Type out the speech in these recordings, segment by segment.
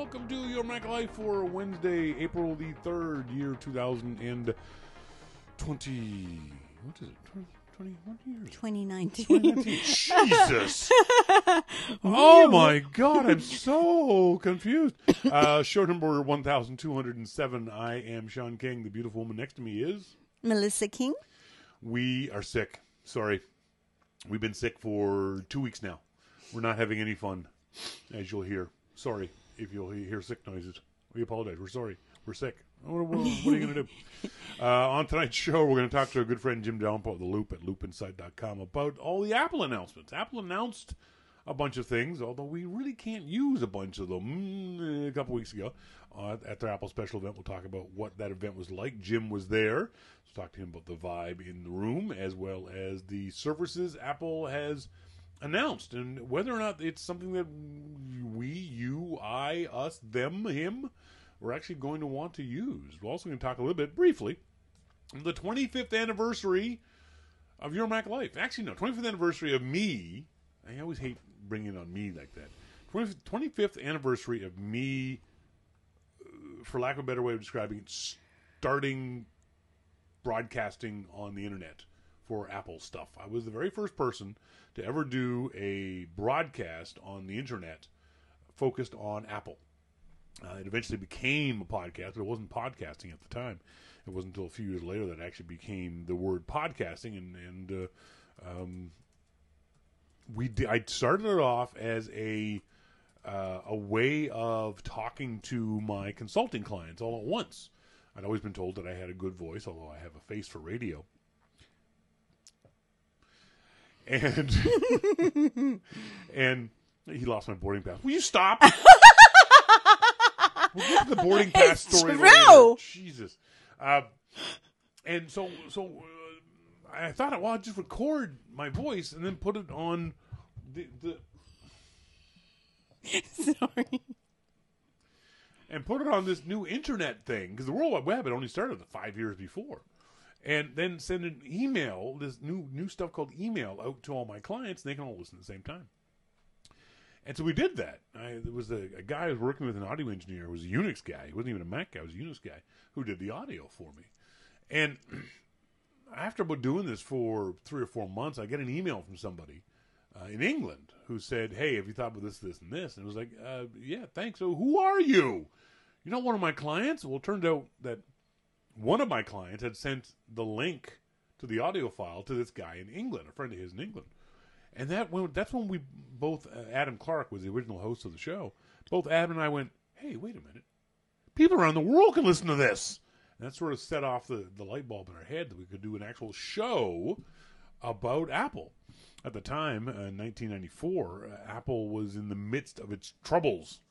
welcome to Your Mac Life for Wednesday, April the 3rd, year 2020. What is it? 21 years? 2019. 2019. Jesus! Oh my God, I'm so confused. Show number 1207. I am Shawn King. The beautiful woman next to me is Melissa King. We are sick. Sorry. We've been sick for 2 weeks now. We're not having any fun, as you'll hear. Sorry if you'll hear sick noises. We apologize. We're sorry. We're sick. What are you going to do? On tonight's show, we're going to talk to our good friend Jim Dalrymple at The Loop at loopinsight.com about all the Apple announcements. Apple announced a bunch of things, although we really can't use a bunch of them. A couple weeks ago at their Apple special event, we'll talk about what that event was like. Jim was there. Let's talk to him about the vibe in the room, as well as the services Apple has announced, and whether or not it's something that we, you, I, us, them, him, we're actually going to want to use. We're also going to talk a little bit, briefly, the 25th anniversary of Your Mac Life. Actually, no, 25th anniversary of me. I always hate bringing it on me like that. 25th anniversary of me, for lack of a better way of describing it, starting broadcasting on the internet for Apple stuff. I was the very first person to ever do a broadcast on the internet focused on Apple. It eventually became a podcast, but it wasn't podcasting at the time. It wasn't until a few years later that it actually became the word podcasting, and I started it off as a way of talking to my consulting clients all at once. I'd always been told that I had a good voice, although I have a face for radio. And and he lost my boarding pass. Will you stop? We'll get to the boarding pass story later. Jesus. And so I thought, well, I'd just record my voice and then put it on the Sorry. And put it on this new internet thing, because the World Wide Web had only started 5 years before. And then send an email, this new stuff called email, out to all my clients, and they can all listen at the same time. And so we did that. There was a guy I was working with, an audio engineer. It was a Unix guy. He wasn't even a Mac guy. He was a Unix guy who did the audio for me. And after about doing this for 3 or 4 months, I get an email from somebody in England who said, hey, have you thought about this, this, and this? And it was like, yeah, thanks. So who are you? You're not one of my clients? Well, it turned out that one of my clients had sent the link to the audio file to this guy in England, a friend of his in England. And that's when we both, Adam Clark was the original host of the show, both Adam and I went, hey, wait a minute. People around the world can listen to this. And that sort of set off the light bulb in our head that we could do an actual show about Apple. At the time, in 1994, Apple was in the midst of its troubles.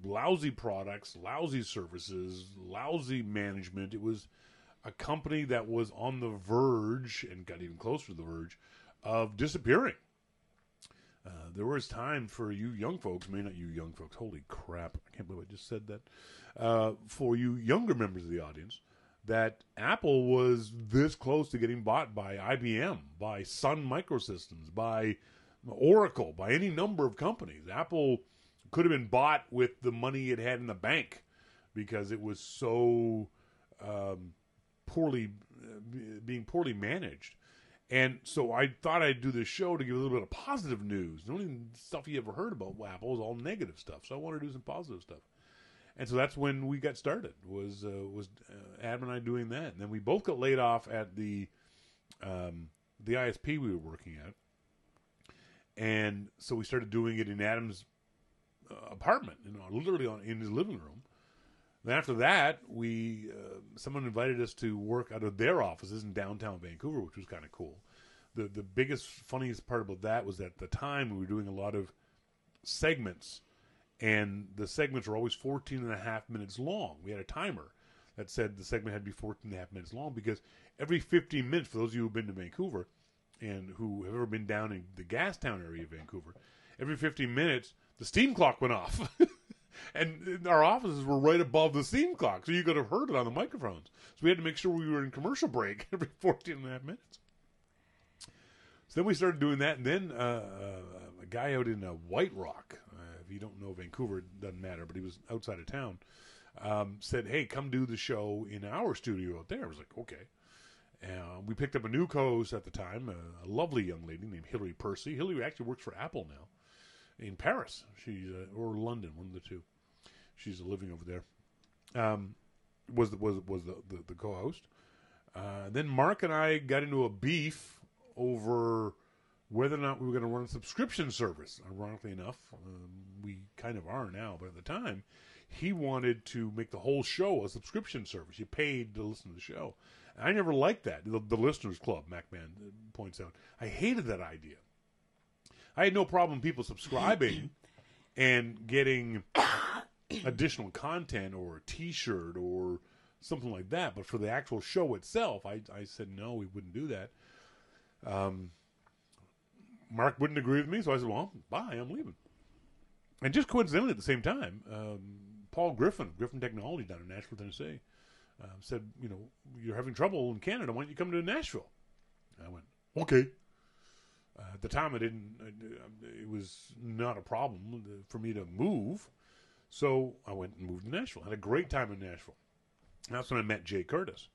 Lousy products, lousy services, lousy management. It was a company that was on the verge, and got even closer to the verge, of disappearing. There was time for you young folks, not you young folks, holy crap, I can't believe I just said that, for you younger members of the audience, that Apple was this close to getting bought by IBM, by Sun Microsystems, by Oracle, by any number of companies. Apple could have been bought with the money it had in the bank because it was so being poorly managed. And so I thought I'd do this show to give a little bit of positive news. The only stuff you ever heard about Apple was all negative stuff. So I wanted to do some positive stuff. And so that's when we got started, was Adam and I doing that. And then we both got laid off at the ISP we were working at. And so we started doing it in Adam's apartment, literally in his living room. Then after that, someone invited us to work out of their offices in downtown Vancouver, which was kind of cool. The biggest, funniest part about that was that at the time we were doing a lot of segments, and the segments were always 14 and a half minutes long. We had a timer that said the segment had to be 14 and a half minutes long, because every 15 minutes, for those of you who have been to Vancouver and who have ever been down in the Gastown area of Vancouver, every 15 minutes, the steam clock went off. And our offices were right above the steam clock, so you could have heard it on the microphones. So we had to make sure we were in commercial break every 14 and a half minutes. So then we started doing that, and then a guy out in White Rock, if you don't know Vancouver, it doesn't matter, but he was outside of town, said, hey, come do the show in our studio out there. I was like, okay. We picked up a new co-host at the time, a lovely young lady named Hillary Percy. Hillary actually works for Apple now in Paris. She's or London, one of the two. She's living over there. Was the co-host. Then Mark and I got into a beef over whether or not we were going to run a subscription service. Ironically enough, we kind of are now, but at the time, he wanted to make the whole show a subscription service. You paid to listen to the show. I never liked that. The Listeners Club, MacMan points out. I hated that idea. I had no problem people subscribing and getting additional content or a T-shirt or something like that. But for the actual show itself, I said, no, we wouldn't do that. Mark wouldn't agree with me, so I said, well, bye, I'm leaving. And just coincidentally at the same time, Paul Griffin Technology down in Nashville, Tennessee, said, you know, you're having trouble in Canada. Why don't you come to Nashville? I went, okay. At the time, it was not a problem for me to move. So I went and moved to Nashville. Had a great time in Nashville. That's when I met Jay Curtis.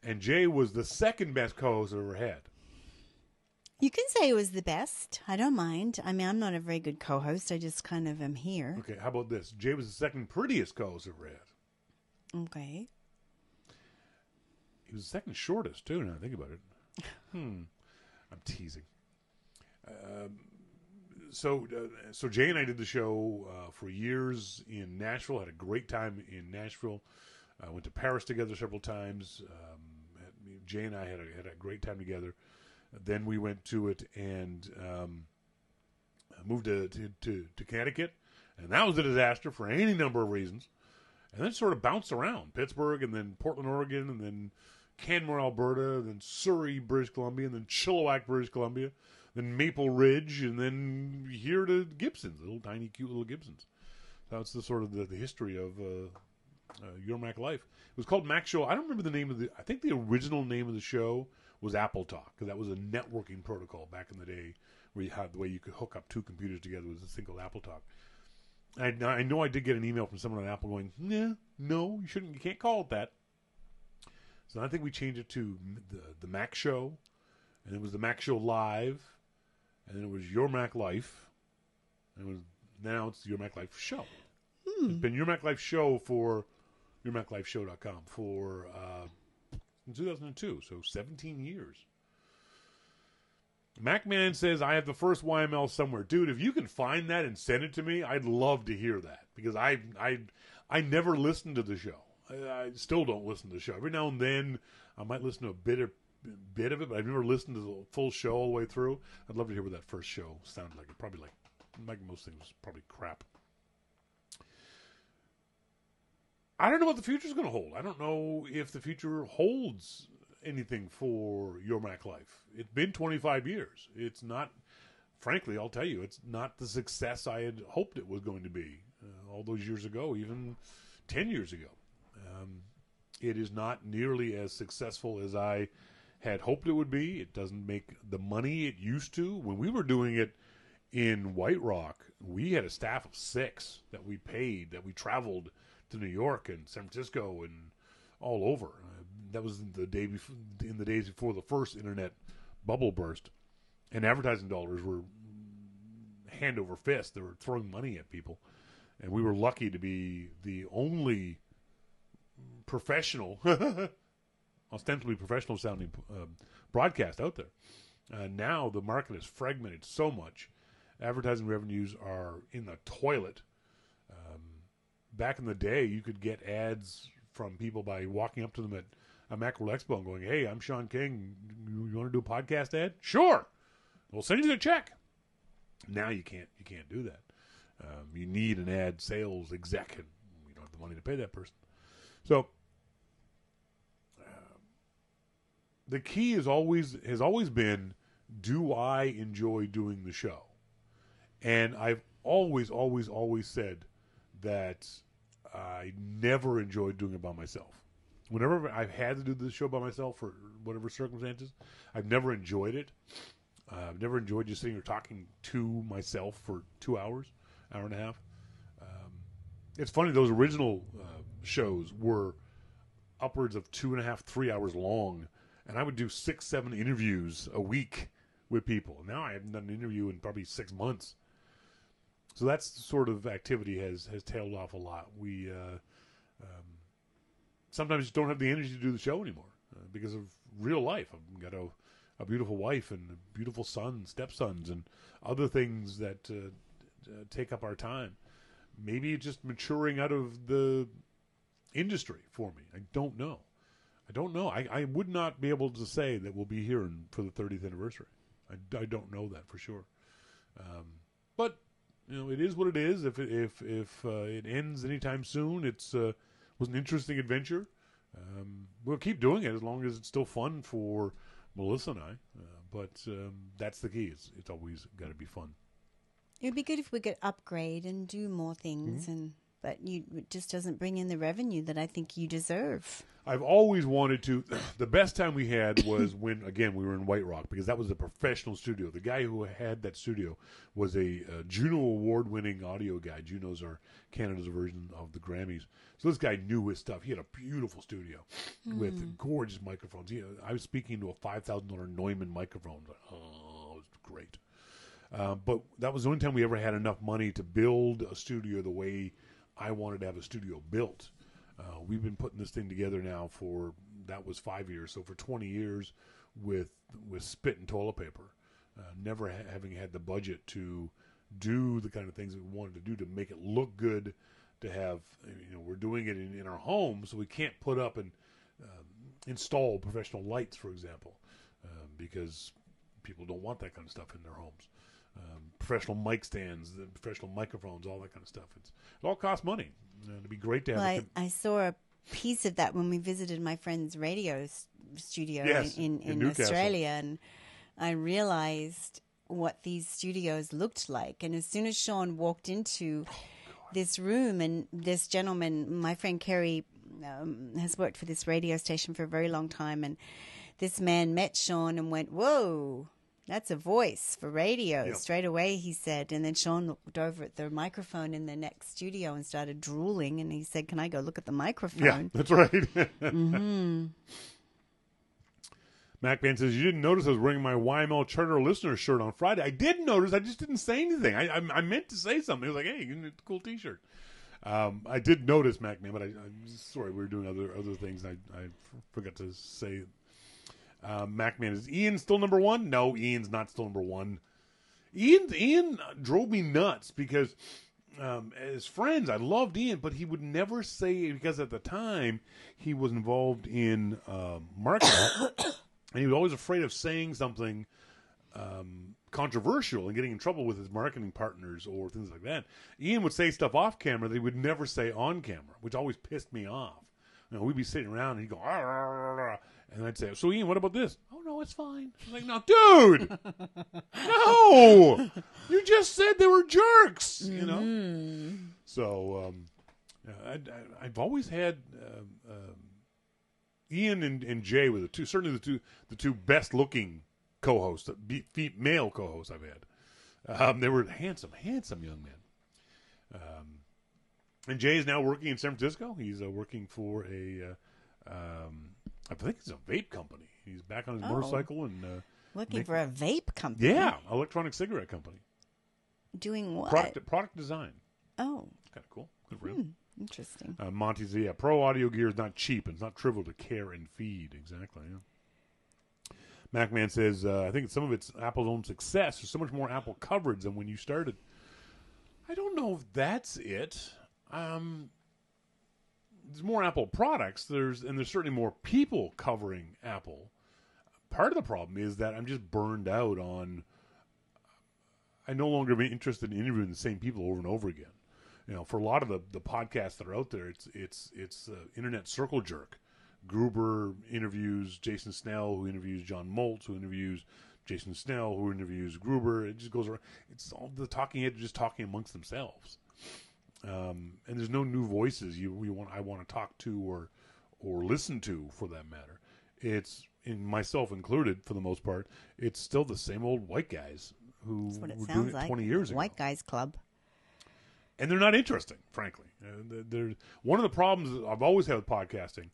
And Jay was the second best co-host I ever had. You can say it was the best. I don't mind. I mean, I'm not a very good co-host. I just kind of am here. Okay, how about this? Jay was the second prettiest co-host I ever had. Okay. He was the second shortest, too, now I think about it. I'm teasing. So Jay and I did the show for years in Nashville. Had a great time in Nashville. Went to Paris together several times. Jay and I had a great time together. Then we went to it and moved to Connecticut, and that was a disaster for any number of reasons. And then sort of bounced around Pittsburgh, and then Portland, Oregon, and then Canmore, Alberta, then Surrey, British Columbia, and then Chilliwack, British Columbia, then Maple Ridge, and then here to Gibsons, little tiny, cute little Gibsons. That's the sort of the history of Your Mac Life. It was called Mac Show. I don't remember the name of I think the original name of the show was Apple Talk, because that was a networking protocol back in the day where you had the way you could hook up two computers together was this thing called Apple Talk. I know I did get an email from someone on Apple going, no, you can't call it that. So I think we changed it to the Mac Show, and it was the Mac Show Live, and then it was Your Mac Life, and now it's Your Mac Life Show. It's been Your Mac Life Show for YourMacLifeShow.com for in 2002, so 17 years. MacMan says, I have the first YML somewhere. Dude, if you can find that and send it to me, I'd love to hear that, because I never listened to the show. I still don't listen to the show. Every now and then, I might listen to a bit of it, but I've never listened to the full show all the way through. I'd love to hear what that first show sounded like. It probably like most things, probably crap. I don't know what the future's going to hold. I don't know if the future holds anything for Your Mac Life. It's been 25 years. It's not, frankly, I'll tell you, it's not the success I had hoped it was going to be all those years ago, even 10 years ago. It is not nearly as successful as I had hoped it would be. It doesn't make the money it used to. When we were doing it in White Rock, we had a staff of 6 that we paid, that we traveled to New York and San Francisco and all over. That was in the days before the first internet bubble burst, and advertising dollars were hand over fist. They were throwing money at people, and we were lucky to be the only professional, ostensibly professional sounding broadcast out there. Now the market is fragmented so much. Advertising revenues are in the toilet. Back in the day, you could get ads from people by walking up to them at a Macworld Expo and going, hey, I'm Shawn King. You want to do a podcast ad? Sure. We'll send you the check. Now you can't do that. You need an ad sales exec, and you don't have the money to pay that person. So the key has always been, do I enjoy doing the show? And I've always said that I never enjoyed doing it by myself. Whenever I've had to do this show by myself for whatever circumstances, I've never enjoyed it. I've never enjoyed just sitting here talking to myself for 2 hours, hour and a half. It's funny, those original shows were upwards of 2.5, 3 hours long, and I would do 6, 7 interviews a week with people. Now I haven't done an interview in probably 6 months. So that sort of activity has tailed off a lot. We sometimes just don't have the energy to do the show anymore because of real life. I've got a beautiful wife and a beautiful son, stepsons, and other things that take up our time. Maybe it's just maturing out of the industry for me. I don't know. I would not be able to say that we'll be here for the 30th anniversary. I don't know that for sure. But it is what it is. If it ends anytime soon, it's was an interesting adventure. We'll keep doing it as long as it's still fun for Melissa and I. But that's the key. It's always got to be fun. It would be good if we could upgrade and do more things, but it just doesn't bring in the revenue that I think you deserve. I've always wanted to. The best time we had was when, again, we were in White Rock, because that was a professional studio. The guy who had that studio was a Juno Award-winning audio guy. Junos are Canada's version of the Grammys. So this guy knew his stuff. He had a beautiful studio with gorgeous microphones. I was speaking to a $5,000 Neumann microphone. Oh, it was great. But that was the only time we ever had enough money to build a studio the way I wanted to have a studio built. We've been putting this thing together now that was 5 years. So for 20 years with spit and toilet paper, never having had the budget to do the kind of things that we wanted to do to make it look good, to have, we're doing it in our home, so we can't put up and install professional lights, for example, because people don't want that kind of stuff in their homes. Professional mic stands, professional microphones, all that kind of stuff. It all costs money. It'd be great to have. Well, I saw a piece of that when we visited my friend's radio studio in Australia, and I realized what these studios looked like. And as soon as Shawn walked into this room, and this gentleman, my friend Kerry, has worked for this radio station for a very long time, and this man met Shawn and went, "Whoa, that's a voice for radio." Yep. Straight away, he said. And then Shawn looked over at the microphone in the next studio and started drooling. And he said, "Can I go look at the microphone?" Yeah, that's right. MacBan says, "You didn't notice I was wearing my YML Charter listener shirt on Friday." I did notice. I just didn't say anything. I meant to say something. I was like, "Hey, it's a cool T-shirt." I did notice, MacBan, but I'm sorry, we were doing other things. I forgot to say. MacMan, is Ian still number one? No, Ian's not still number one. Ian drove me nuts because as friends, I loved Ian, but he would never say, because at the time he was involved in marketing, and he was always afraid of saying something controversial and getting in trouble with his marketing partners or things like that. Ian would say stuff off camera that he would never say on camera, which always pissed me off. We'd be sitting around and he'd go, "Arr, arr, arr," and I'd say, "So Ian, what about this?" "Oh no, it's fine." I'm like, "No, dude, no, you just said they were jerks, So I've always had Ian and Jay were certainly the two best looking co-hosts, male co-hosts I've had. They were handsome young men. And Jay is now working in San Francisco. He's working for I think it's a vape company. He's back on his motorcycle and looking for a vape company. Yeah, electronic cigarette company. Doing what? Product design. Oh, kind of cool. Good for him. Interesting. Monty's pro audio gear is not cheap. It's not trivial to care and feed. Exactly. Yeah. MacMan says, I think some of it's Apple's own success. There's so much more Apple coverage than when you started. I don't know if that's it. There's more Apple products. There's certainly more people covering Apple. Part of the problem is that I'm just burned out on. I no longer am interested in interviewing the same people over and over again. For a lot of the podcasts that are out there, it's internet circle jerk. Gruber interviews Jason Snell, who interviews John Moltz, who interviews Jason Snell, who interviews Gruber. It just goes around. It's all the talking heads just talking amongst themselves. And there's no new voices I want to talk to or listen to, for that matter. It's, in myself included, for the most part, it's still the same old white guys who were doing it 20 years ago. White guys club. And they're not interesting, frankly. There's one of the problems I've always had with podcasting,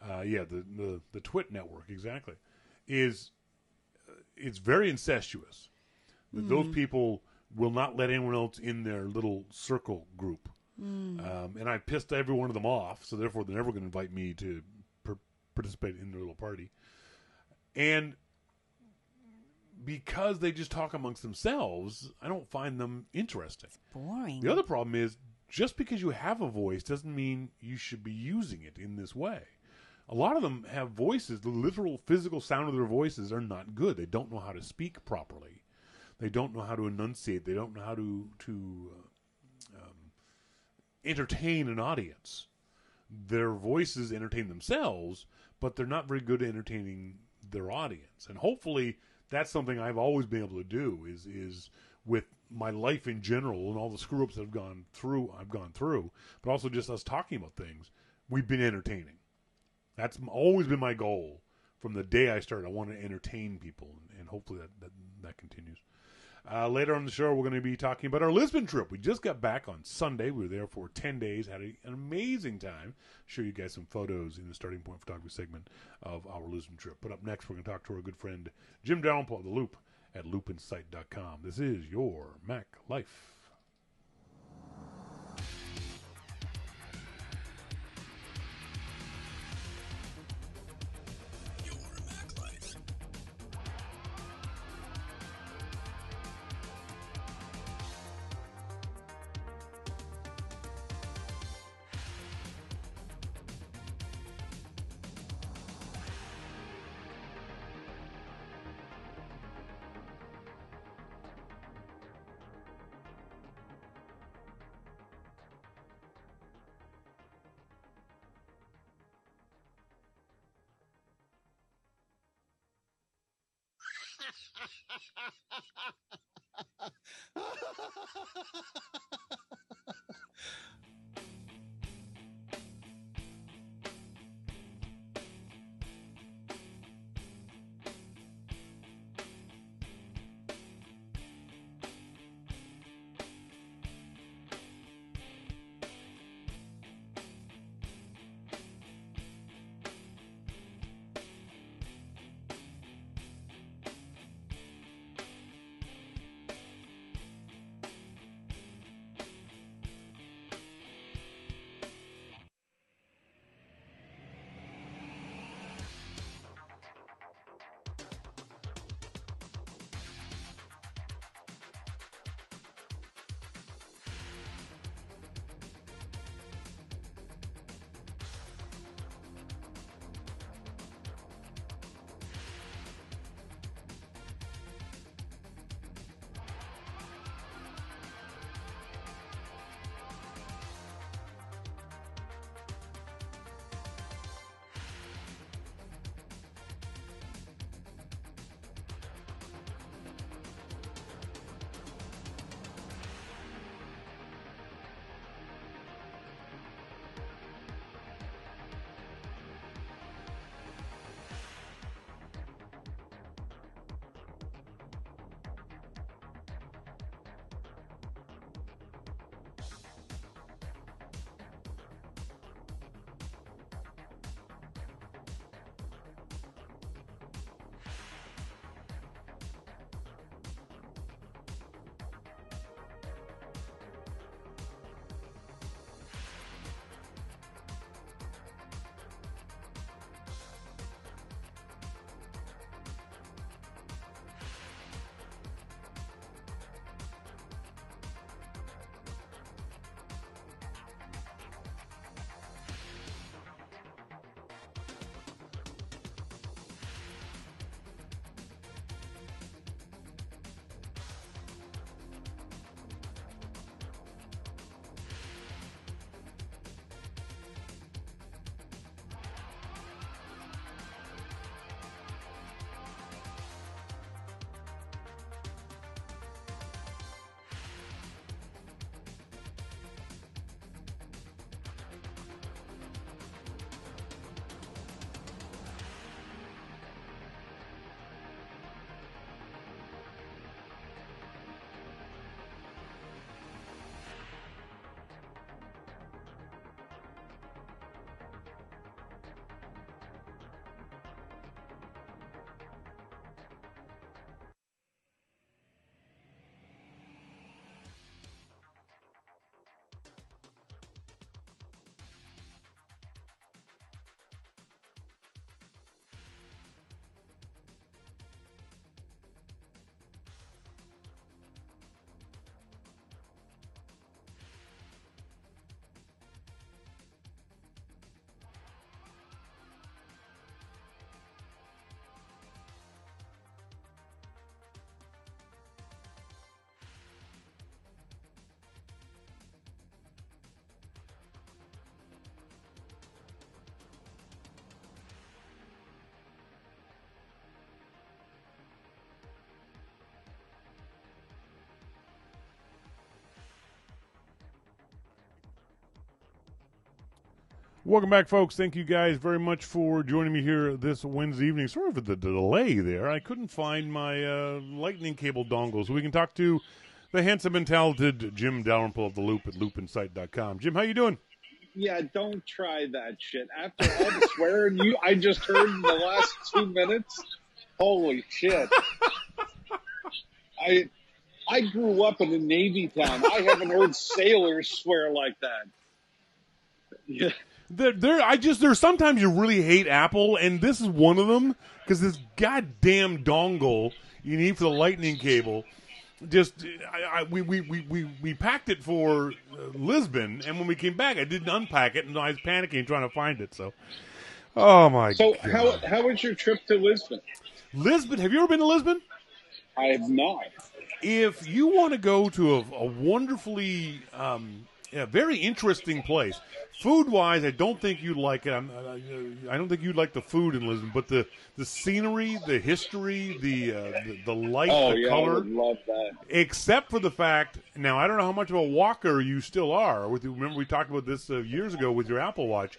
the Twit network exactly, is it's very incestuous. Those people will not let anyone else in their little circle group, and I pissed every one of them off. So therefore, they're never going to invite me to participate in their little party, and because they just talk amongst themselves, I don't find them interesting. It's boring. The other problem is, just because you have a voice doesn't mean you should be using it in this way. A lot of them have voices. The literal physical sound of their voices are not good. They don't know how to speak properly. They don't know how to enunciate. They don't know how to entertain an audience. Their voices entertain themselves, but they're not very good at entertaining their audience. And hopefully that's something I've always been able to do is with my life in general and all the screw ups I've gone through, but also just us talking about things, we've been entertaining. That's always been my goal from the day I started. I want to entertain people, and hopefully that continues. Later on the show, we're going to be talking about our Lisbon trip. We just got back on Sunday. We were there for 10 days, had an amazing time. Show you guys some photos in the Starting Point Photography segment of our Lisbon trip. But up next, we're going to talk to our good friend Jim Dalrymple of The Loop at loopinsight.com. This is your Mac Life. Welcome back, folks. Thank you guys very much for joining me here this Wednesday evening. Sorry for the delay there. I couldn't find my lightning cable dongle, so we can talk to the handsome and talented Jim Dalrymple of The Loop at loopinsight.com. Jim, how you doing? Yeah, don't try that shit. After all the swearing I just heard in the last 2 minutes, holy shit. I grew up in a Navy town. I haven't heard sailors swear like that. Yeah. There's sometimes you really hate Apple, and this is one of them, because this goddamn dongle you need for the lightning cable, we packed it for Lisbon, and when we came back, I didn't unpack it, and I was panicking trying to find it. So, oh my God. So how was your trip to Lisbon? Lisbon, have you ever been to Lisbon? I have not. If you want to go to a wonderfully, very interesting place, food-wise, I don't think you'd like it. I don't think you'd like the food in Lisbon, but the scenery, the history, the light, the color. I would love that. Except for the fact, now I don't know how much of a walker you still are. Remember we talked about this years ago with your Apple Watch.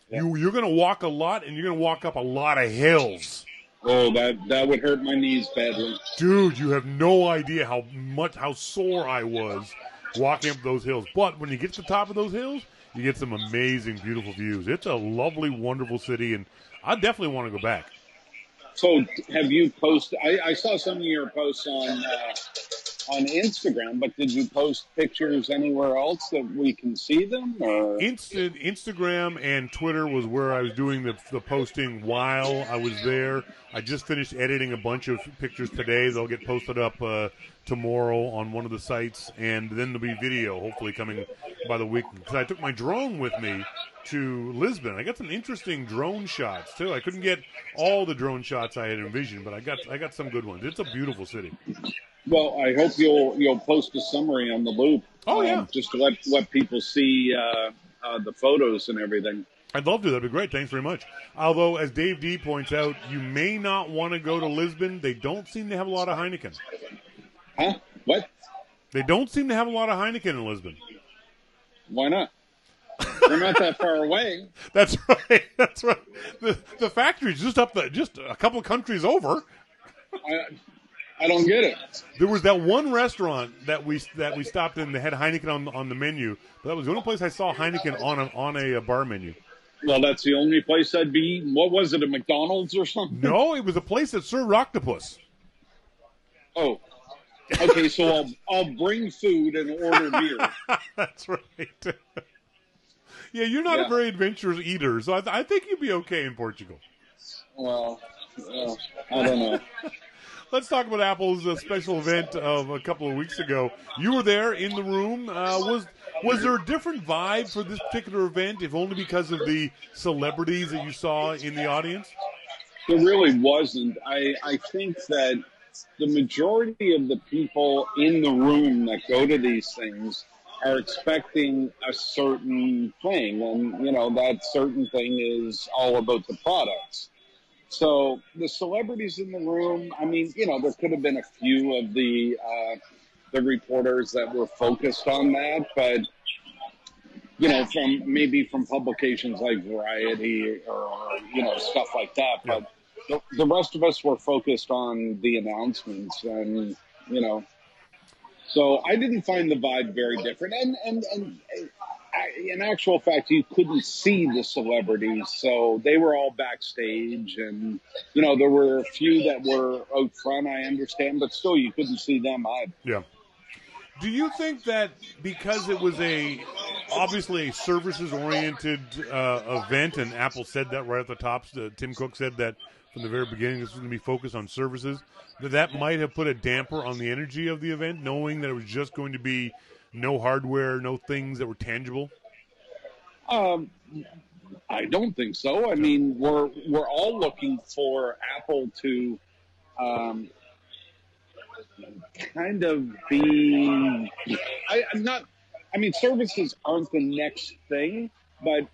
Yeah. You're going to walk a lot, and you're going to walk up a lot of hills. Oh, that would hurt my knees badly. Dude, you have no idea how sore I was walking up those hills. But when you get to the top of those hills, you get some amazing, beautiful views. It's a lovely, wonderful city, and I definitely want to go back. So have you posted – I saw some of your posts on Instagram, but did you post pictures anywhere else that we can see them? Or? Instagram and Twitter was where I was doing the posting while I was there. I just finished editing a bunch of pictures today. They'll get posted up tomorrow on one of the sites, and then there'll be video hopefully coming by the week. Because I took my drone with me to Lisbon. I got some interesting drone shots too. I couldn't get all the drone shots I had envisioned, but I got some good ones. It's a beautiful city. Well, I hope you'll post a summary on the Loop. Oh yeah, just to let people see the photos and everything. I'd love to. That'd be great. Thanks very much. Although, as Dave D points out, you may not want to go to Lisbon. They don't seem to have a lot of Heineken. Huh? What? They don't seem to have a lot of Heineken in Lisbon. Why not? They're not that far away. That's right. That's right. The factory's just just a couple of countries over. I don't get it. There was that one restaurant that we stopped in that had Heineken on the menu, but that was the only place I saw Heineken on a bar menu. Well, that's the only place I'd be. What was it, a McDonald's or something? No, it was a place that served octopus. Oh, okay. So I'll bring food and order beer. That's right. Yeah, you're not a very adventurous eater, so I think you'd be okay in Portugal. Well, I don't know. Let's talk about Apple's special event of a couple of weeks ago. You were there in the room. Was there a different vibe for this particular event, if only because of the celebrities that you saw in the audience? There really wasn't. I think that the majority of the people in the room that go to these things are expecting a certain thing, and that certain thing is all about the products. So the celebrities in the room, I mean, there could have been a few of the reporters that were focused on that, but from publications like Variety or stuff like that. But the rest of us were focused on the announcements, and so I didn't find the vibe very different. And in actual fact, you couldn't see the celebrities, so they were all backstage, and there were a few that were out front, I understand, but still you couldn't see them either. Yeah. Do you think that because it was obviously a services-oriented event, and Apple said that right at the top, Tim Cook said that from the very beginning this was going to be focused on services, that might have put a damper on the energy of the event, knowing that it was just going to be no hardware, no things that were tangible? I don't think so. I mean, we're all looking for Apple to kind of be. Services aren't the next thing, but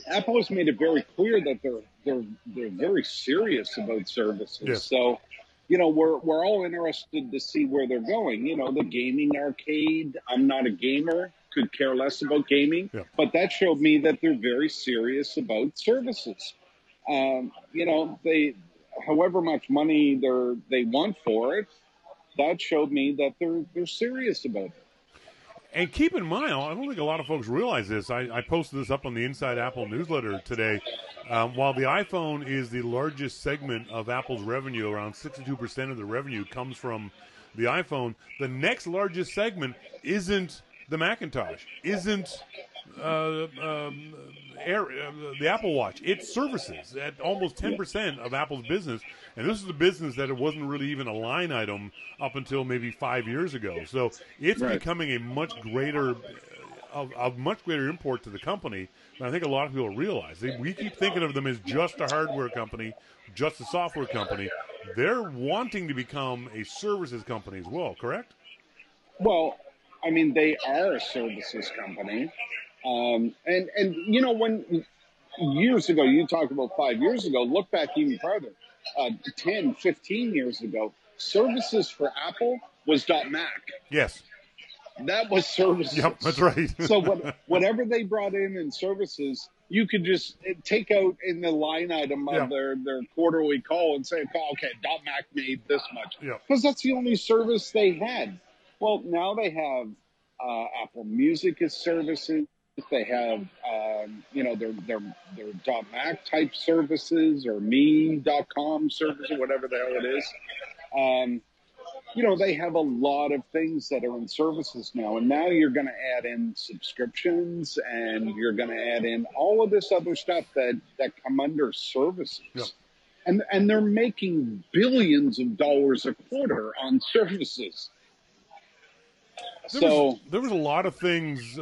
Apple has made it very clear that they're very serious about services. Yes. So. We're all interested to see where they're going. The gaming arcade. I'm not a gamer, could care less about gaming, but that showed me that they're very serious about services. However much money they want for it, that showed me that they're serious about it. And keep in mind, I don't think a lot of folks realize this. I posted this up on the Inside Apple newsletter today. While the iPhone is the largest segment of Apple's revenue, around 62% of the revenue comes from the iPhone, the next largest segment isn't the Macintosh, isn't the Apple Watch. It's services at almost 10% of Apple's business. And this is a business that it wasn't really even a line item up until maybe 5 years ago. So it's becoming a much greater import to the company than I think a lot of people realize. We keep thinking of them as just a hardware company, just a software company. They're wanting to become a services company as well, correct? Well, I mean, they are a services company. When years ago, you talked about 5 years ago, look back even farther, 10, 15 years ago, services for Apple was .Mac. Yes. That was services. Yep, that's right. So whatever they brought in services, you could just take out in the line item of their quarterly call and say, okay, .Mac made this much. Because that's the only service they had. Well, now they have Apple Music as services. They have, their .Mac type services or me.com service or whatever the hell it is. They have a lot of things that are in services now. And now you're going to add in subscriptions and you're going to add in all of this other stuff that come under services. Yep. And they're making billions of dollars a quarter on services. There was a lot of things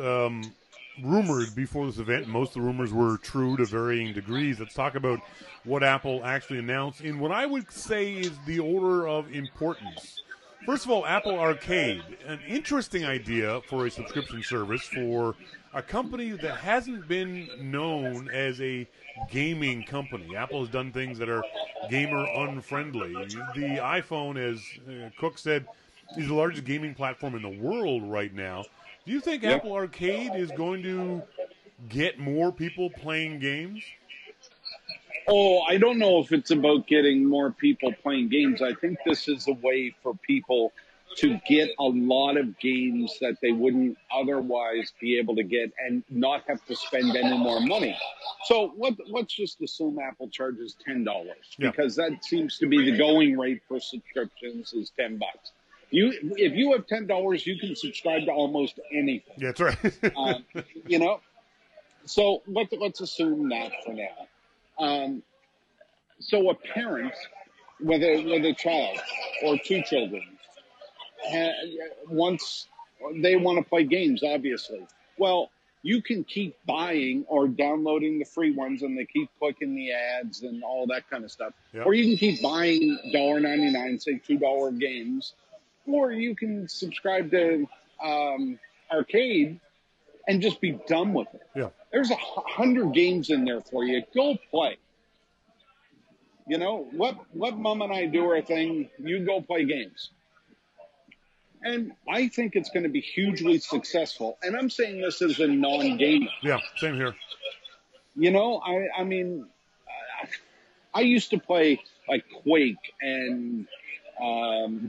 rumored before this event. Most of the rumors were true to varying degrees. Let's talk about what Apple actually announced in what I would say is the order of importance. First of all, Apple Arcade, an interesting idea for a subscription service for a company that hasn't been known as a gaming company. Apple has done things that are gamer unfriendly. The iPhone, as Cook said, is the largest gaming platform in the world right now. Do you think Apple Arcade is going to get more people playing games? Oh, I don't know if it's about getting more people playing games. I think this is a way for people to get a lot of games that they wouldn't otherwise be able to get and not have to spend any more money. So let's just assume Apple charges $10 because that seems to be the going rate for subscriptions is $10. If you have $10, you can subscribe to almost anything. Yeah, that's right. So let's assume that for now. So a parent with a child or two children, once they want to play games, obviously. Well, you can keep buying or downloading the free ones, and they keep clicking the ads and all that kind of stuff. Yep. Or you can keep buying $1.99, say $2 games. Or you can subscribe to Arcade and just be done with it. Yeah. There's 100 games in there for you. Go play. Let Mom and I do our thing. You go play games. And I think it's going to be hugely successful. And I'm saying this as a non-gamer. Yeah, same here. I mean, I used to play like Quake and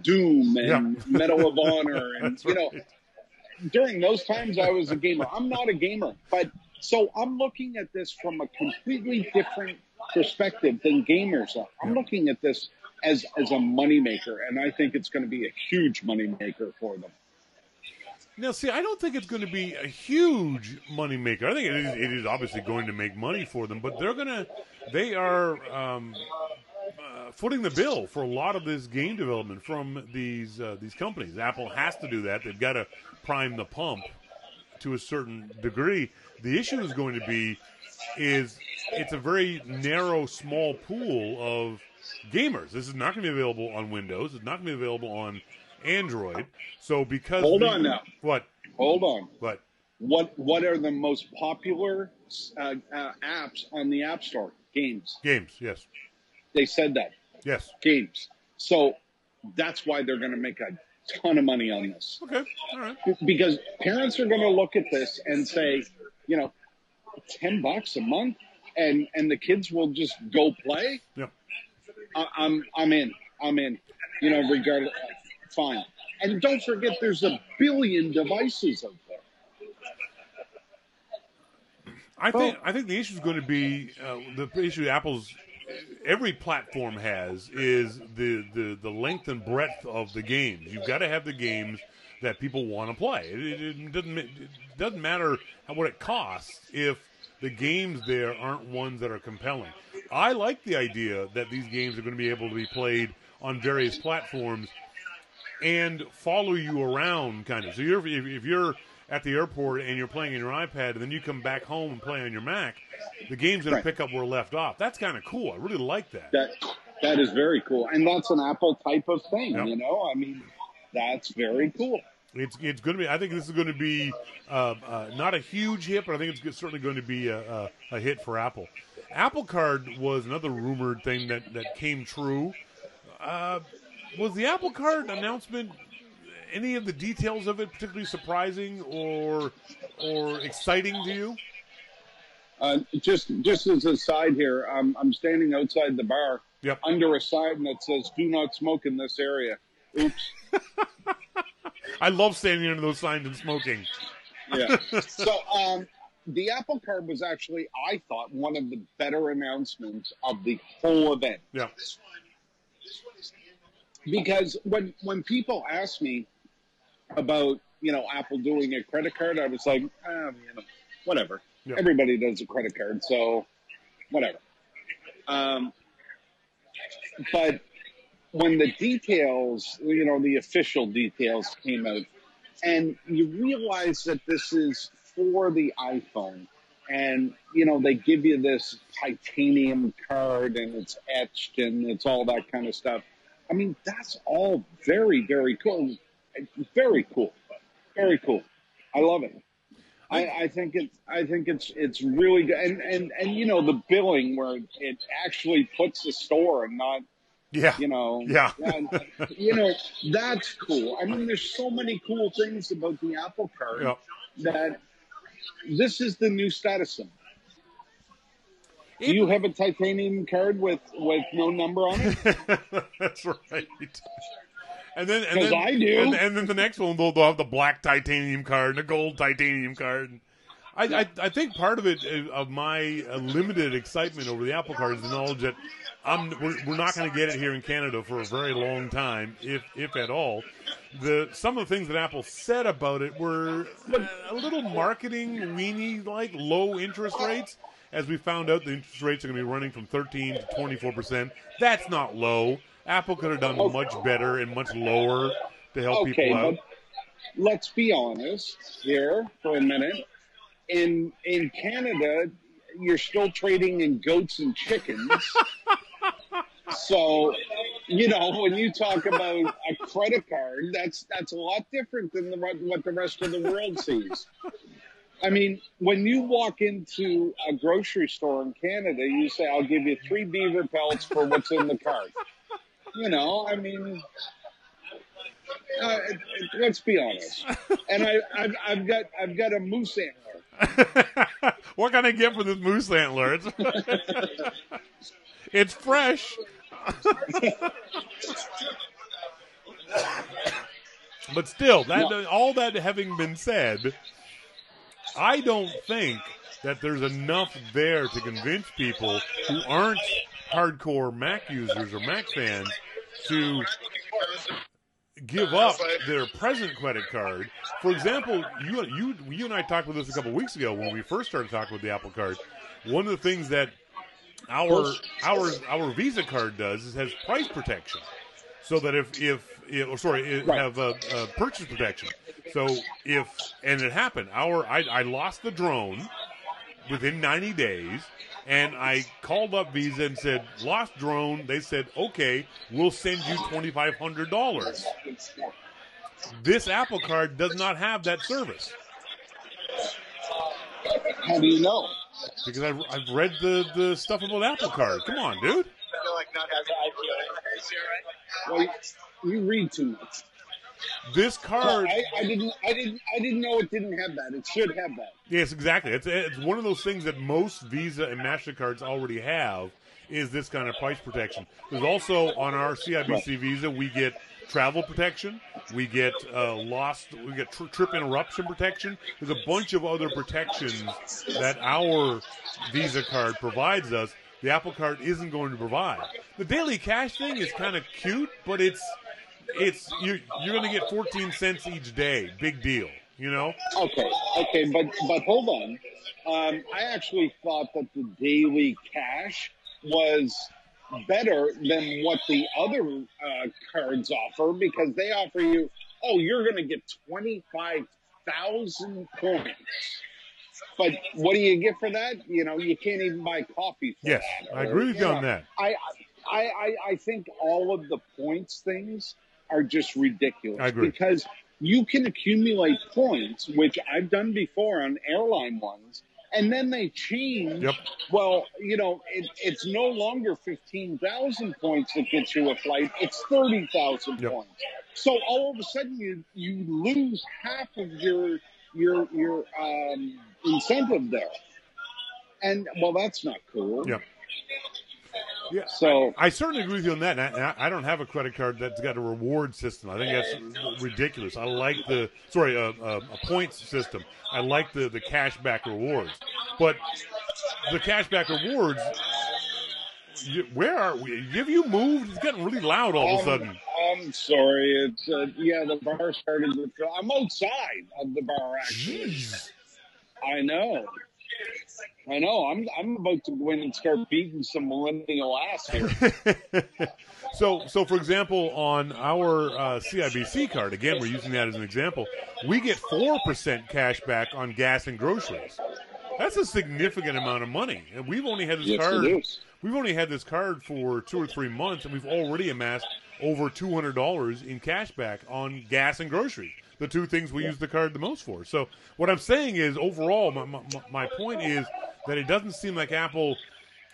Doom and Medal of Honor. And, during those times I was a gamer. I'm not a gamer. But so I'm looking at this from a completely different perspective than gamers are. I'm looking at this as a moneymaker, and I think it's going to be a huge moneymaker for them. Now, see, I don't think it's going to be a huge moneymaker. I think it is obviously going to make money for them, but they are footing the bill for a lot of this game development from these companies. Apple has to do that. They've got to prime the pump to a certain degree. The issue is going to be it's a very narrow, small pool of gamers. This is not going to be available on Windows. It's not going to be available on Android. So because Hold on now. What? Hold on. What? What are the most popular apps on the App Store? Games. Games, yes. They said that. Yes. Games. So that's why they're going to make a ton of money on this. Okay, all right. Because parents are going to look at this and say, $10 a month, and the kids will just go play. Yep. I'm in. Regardless, fine. And don't forget, there's a billion devices out there. I think the issue is going to be the issue Apple's every platform has is the length and breadth of the games. You've got to have the games that people want to play. It doesn't matter what it costs if the games there aren't ones that are compelling. I like the idea that these games are going to be able to be played on various platforms and follow you around, kind of. So if you're at the airport and you're playing on your iPad and then you come back home and play on your Mac, the game's going to pick up where left off. That's kind of cool. I really like that. That is very cool. And that's an Apple type of thing, Yep. That's very cool. It's going to be. I think this is going to be not a huge hit, but I think it's certainly going to be a hit for Apple. Apple Card was another rumored thing that came true. Was the Apple Card announcement, any of the details of it particularly surprising or exciting to you? Just as a side here, I'm standing outside the bar Yep. under a sign that says "Do not smoke in this area." Oops. I love standing under those signs and smoking. Yeah. So the Apple Card was actually, I thought, one of the better announcements of the whole event. Yeah. Because when people ask me about, Apple doing a credit card, I was like, whatever. Yeah. Everybody does a credit card, so whatever. But when the details, the official details came out, and you realize that this is for the iPhone, and, they give you this titanium card, and it's etched, and it's all that kind of stuff. I mean, that's all very, very cool. Very cool. Very cool. I love it. I think it's really good. And the billing where it actually puts the store and not, Yeah. Yeah. That's cool. I mean, there's so many cool things about the Apple Card Yep. that this is the new status symbol. Do you have a titanium card with no number on it? That's right. And then I do. And then the next one they'll have the black titanium card and the gold titanium card. I think part of it, of my limited excitement over the Apple Card, is the knowledge that we're not going to get it here in Canada for a very long time, if at all. Some of the things that Apple said about it were a little marketing weenie, like low interest rates. As we found out, the interest rates are going to be running from 13 to 24%. That's not low. Apple could have done much better and much lower to help people out. But let's be honest here for a minute. In Canada, you're still trading in goats and chickens. So, when you talk about a credit card, that's a lot different than what the rest of the world sees. I mean, when you walk into a grocery store in Canada, you say, "I'll give you 3 beaver pelts for what's in the cart." Let's be honest. And I've got a moose antler. What can I get for this moose antler? It's fresh. But still, all that having been said, I don't think that there's enough there to convince people who aren't hardcore Mac users or Mac fans to give up their present credit card. For example, you and I talked about this a couple weeks ago when we first started talking about the Apple Card. One of the things that our Visa card does is has price protection, so that have purchase protection. So and it happened. I lost the drone within 90 days, and I called up Visa and said, "Lost drone." They said, "Okay, we'll send you $2,500. This Apple Card does not have that service. How do you know? Because I've read the stuff about Apple Card. Come on, dude. Well, you read too much. This card, I didn't know it didn't have that. It should have that. Yes, exactly. It's one of those things that most Visa and MasterCards already have, is this kind of price protection. There's also, on our CIBC Visa, we get travel protection, we get trip interruption protection. There's a bunch of other protections that our Visa card provides us. The Apple Card isn't going to provide. The daily cash thing is kind of cute, but you're going to get 14 cents each day. Big deal, you know? Okay, but hold on. I actually thought that the daily cash was better than what the other cards offer, because they offer you, you're going to get 25,000 points. But what do you get for that? You know, you can't even buy coffee for that. Yes, I agree with you on that. I think all of the points things are just ridiculous. I agree. Because you can accumulate points, which I've done before on airline ones, and then they change. Yep. Well, you know, it's no longer 15,000 points that gets you a flight. It's 30,000 points. So all of a sudden you lose half of your incentive there. And, well, that's not cool. Yeah. Yeah, so I certainly agree with you on that. And I don't have a credit card that's got a reward system. I think that's ridiculous. I like a points system. I like the cashback rewards. But the cashback rewards, where are we? Have you moved? It's getting really loud all of a sudden. I'm sorry. It's the bar started to fill. I'm outside of the bar, actually. Jeez. I know. I'm about to go in and start beating some millennial ass here. So for example, on our CIBC card, again, we're using that as an example, we get 4% cash back on gas and groceries. That's a significant amount of money. And we've only had this card. We've only had this card for 2 or 3 months, and we've already amassed over $200 in cash back on gas and groceries. The two things we use the card the most for. So what I'm saying is, overall, my point is that it doesn't seem like Apple,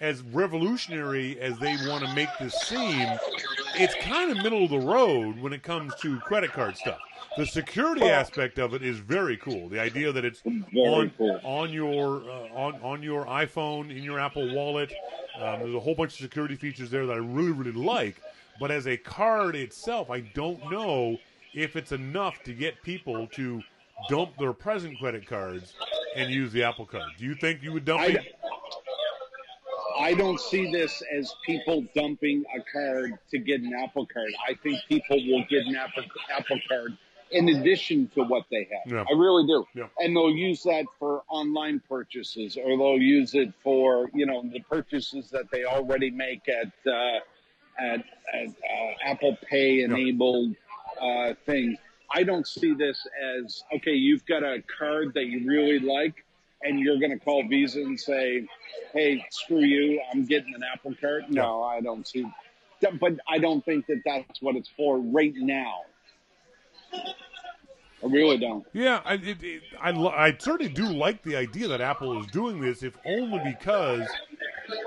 as revolutionary as they want to make this seem, it's kind of middle of the road when it comes to credit card stuff. The security aspect of it is very cool. The idea that it's on your iPhone, in your Apple Wallet. There's a whole bunch of security features there that I really, really like. But as a card itself, I don't know if it's enough to get people to dump their present credit cards and use the Apple Card. Do you think you would dump it? I don't see this as people dumping a card to get an Apple Card. I think people will get an Apple Card in addition to what they have. Yeah. I really do. Yeah. And they'll use that for online purchases, or they'll use it for, the purchases that they already make at Apple Pay enabled things. I don't see this as, okay, you've got a card that you really like, and you're going to call Visa and say, hey, screw you, I'm getting an Apple Card. No, I don't see that. But I don't think that that's what it's for right now. I really don't. Yeah, I certainly do like the idea that Apple is doing this, if only because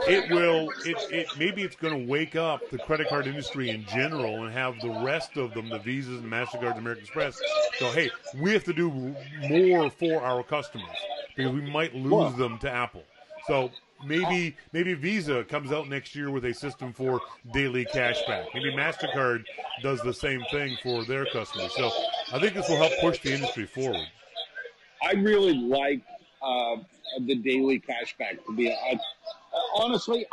maybe it's going to wake up the credit card industry in general and have the rest of them, the Visas and MasterCards, American Express, go, hey, we have to do more for our customers because we might lose them to Apple. So maybe Visa comes out next year with a system for daily cash back. Maybe MasterCard does the same thing for their customers. So I think this will help push the industry forward. I really like the daily cash back. Honestly,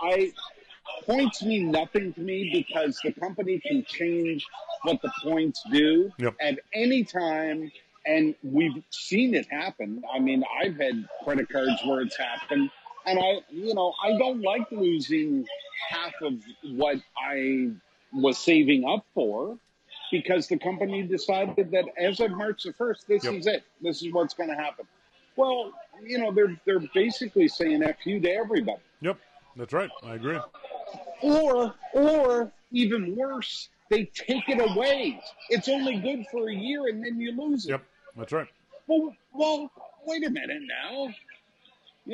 points mean nothing to me because the company can change what the points do at any time, and we've seen it happen. I mean, I've had credit cards where it's happened, and I don't like losing half of what I was saving up for because the company decided that as of March the 1st, this is it. This is what's going to happen. Well, they're basically saying F you to everybody. Yep, that's right. I agree. Or even worse, they take it away. It's only good for a year and then you lose it. Yep, that's right. Well, wait a minute now.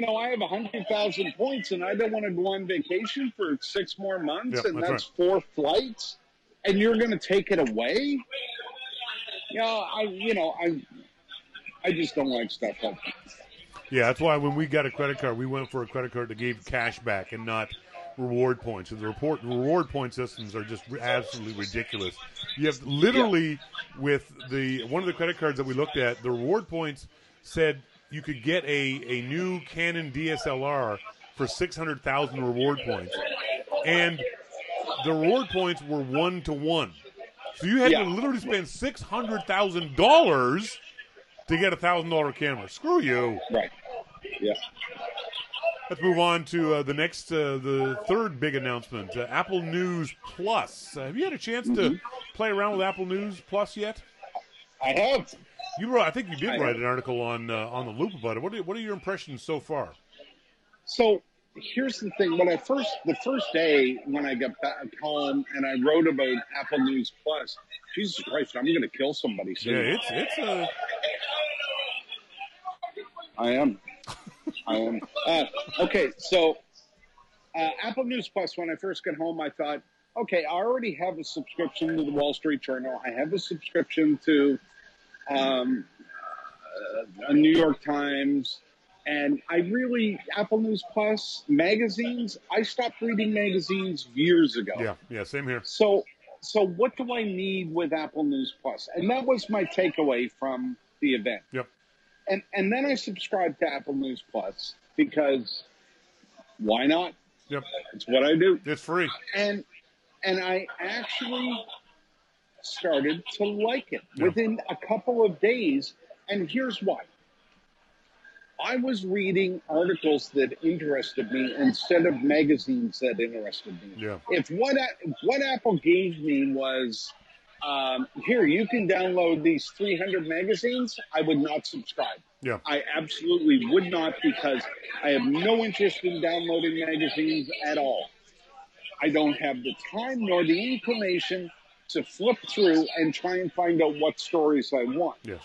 I have 100,000 points and I don't want to go on vacation for 6 more months, and that's right. 4 flights, and you're going to take it away? I just don't like stuff like that. Yeah, that's why when we got a credit card, we went for a credit card that gave cash back and not reward points. And the reward point systems are just absolutely ridiculous. You have literally with one of the credit cards that we looked at, the reward points said you could get a new Canon DSLR for 600,000 reward points, and the reward points were 1-to-1. So you had to literally spend $600,000 to get a $1,000 camera. Screw you. Right. Yeah. Let's move on to the next, the third big announcement, Apple News Plus. Have you had a chance to play around with Apple News Plus yet? I have. I think you did write an article on the Loop about it. What are your impressions so far? So here's the thing. The first day when I got back home and I wrote about Apple News Plus, Jesus Christ, I'm going to kill somebody soon. Yeah, it's a... I am. Okay, so Apple News Plus, when I first got home, I thought, okay, I already have a subscription to the Wall Street Journal. I have a subscription to a New York Times. And Apple News Plus magazines, I stopped reading magazines years ago. Yeah, same here. So what do I need with Apple News Plus? And that was my takeaway from the event. Yep. And then I subscribed to Apple News Plus because why not? Yep. It's what I do. It's free. And I actually started to like it within a couple of days. And here's why. I was reading articles that interested me instead of magazines that interested me. Yeah. If what Apple gave me was, here, you can download these 300 magazines, I would not subscribe. Yeah. I absolutely would not, because I have no interest in downloading magazines at all. I don't have the time nor the inclination to flip through and try and find out what stories I want. Yes.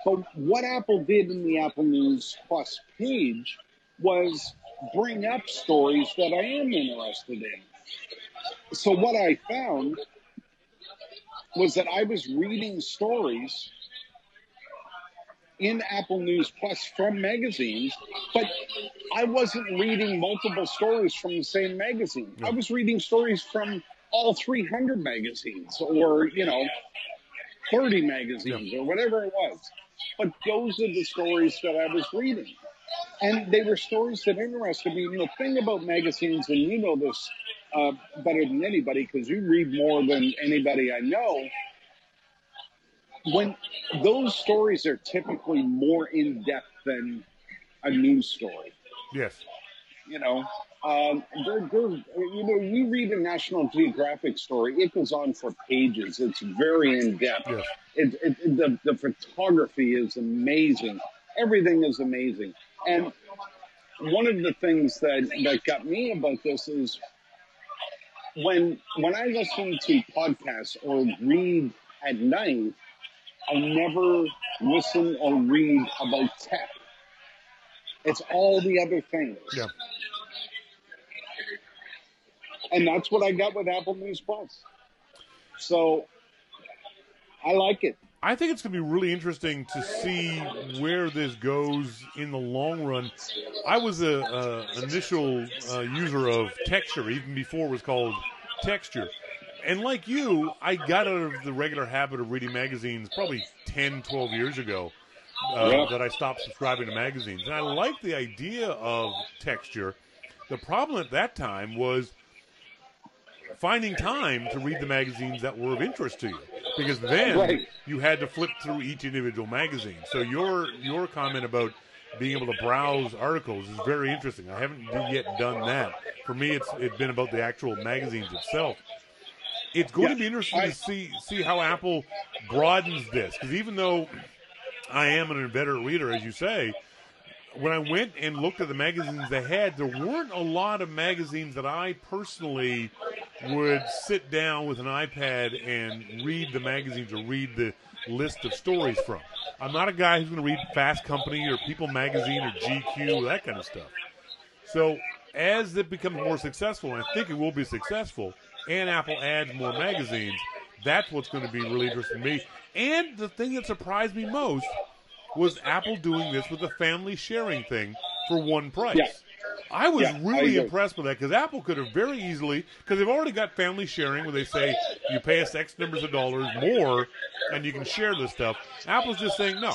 So what Apple did in the Apple News Plus page was bring up stories that I am interested in. So what I found was that I was reading stories in Apple News Plus from magazines, but I wasn't reading multiple stories from the same magazine. I was reading stories from all 300 magazines or, 30 magazines or whatever it was. But those are the stories that I was reading. And they were stories that interested me. And the thing about magazines, and you know this better than anybody because you read more than anybody I know, when those stories are typically more in-depth than a news story. Yes. You read a National Geographic story, it goes on for pages. It's very in-depth. Yes. The photography is amazing. Everything is amazing. And one of the things that got me about this is when I listen to podcasts or read at night, I never listen or read about tech. It's all the other things. Yeah. And that's what I got with Apple News Plus. So I like it. I think it's going to be really interesting to see where this goes in the long run. I was an initial user of Texture, even before it was called Texture. And like you, I got out of the regular habit of reading magazines probably 10, 12 years ago that I stopped subscribing to magazines. And I liked the idea of Texture. The problem at that time was finding time to read the magazines that were of interest to you, because then you had to flip through each individual magazine. So your comment about being able to browse articles is very interesting. I haven't yet done that. For me, it's been about the actual magazines itself. It's going to be interesting to see how Apple broadens this, because even though I am an inveterate reader, as you say, when I went and looked at the magazines they had, there weren't a lot of magazines that I personally would sit down with an iPad and read the magazines or read the list of stories from. I'm not a guy who's going to read Fast Company or People Magazine or GQ, that kind of stuff. So as it becomes more successful, and I think it will be successful, and Apple adds more magazines, That's what's going to be really interesting to me. And the thing that surprised me most was Apple doing this with a family sharing thing for one price. Yeah. I was really impressed with that, because Apple could have very easily, because they've already got family sharing where they say you pay us X numbers of dollars more and you can share this stuff. Apple's just saying, no,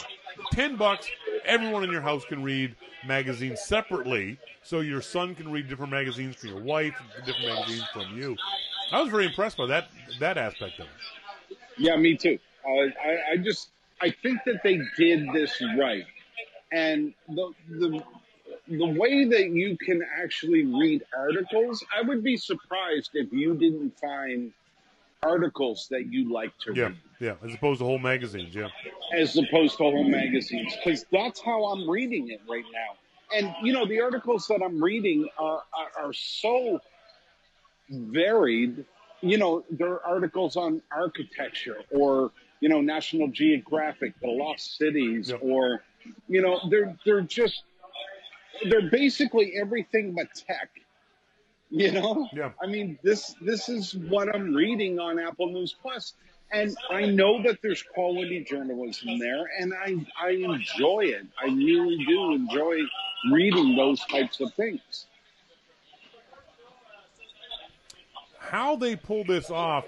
$10, everyone in your house can read magazines separately, so your son can read different magazines from your wife, different magazines from you. I was very impressed by that aspect of it. Yeah, me too. I think that they did this right. And the way that you can actually read articles, I would be surprised if you didn't find articles that you like to read. Yeah, as opposed to whole magazines, As opposed to whole magazines, because that's how I'm reading it right now. And, the articles that I'm reading are so varied. There are articles on architecture or, National Geographic, the lost cities, or, they're basically everything but tech. Yeah. I mean, this is what I'm reading on Apple News Plus, and I know that there's quality journalism there, and I enjoy it. I really do enjoy reading those types of things. How they pull this off,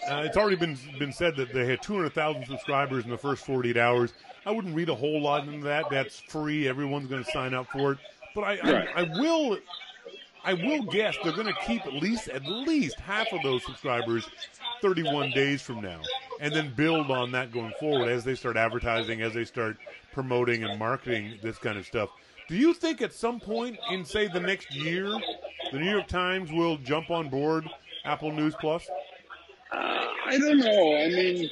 it's already been said that they had 200,000 subscribers in the first 48 hours. I wouldn't read a whole lot into that. That's free. Everyone's going to sign up for it. But I will guess they're going to keep at least half of those subscribers 31 days from now, and then build on that going forward as they start advertising, as they start promoting and marketing this kind of stuff. Do you think at some point in, say, the next year, the New York Times will jump on board Apple News Plus? I don't know. I mean,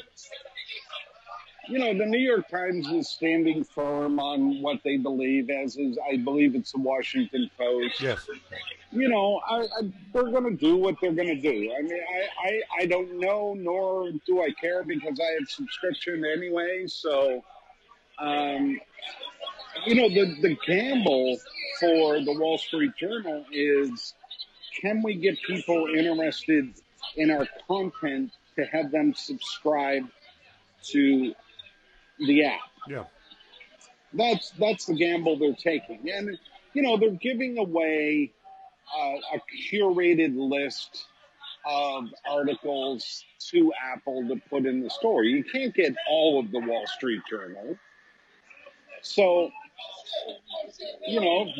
the New York Times is standing firm on what they believe, as is, I believe it's the Washington Post. Yes. They're going to do what they're going to do. I mean, I don't know, nor do I care, because I have subscription anyway. So, the gamble for the Wall Street Journal is, can we get people interested in our content to have them subscribe to the app? Yeah. That's the gamble they're taking. And, they're giving away a curated list of articles to Apple to put in the store. You can't get all of the Wall Street Journal. So,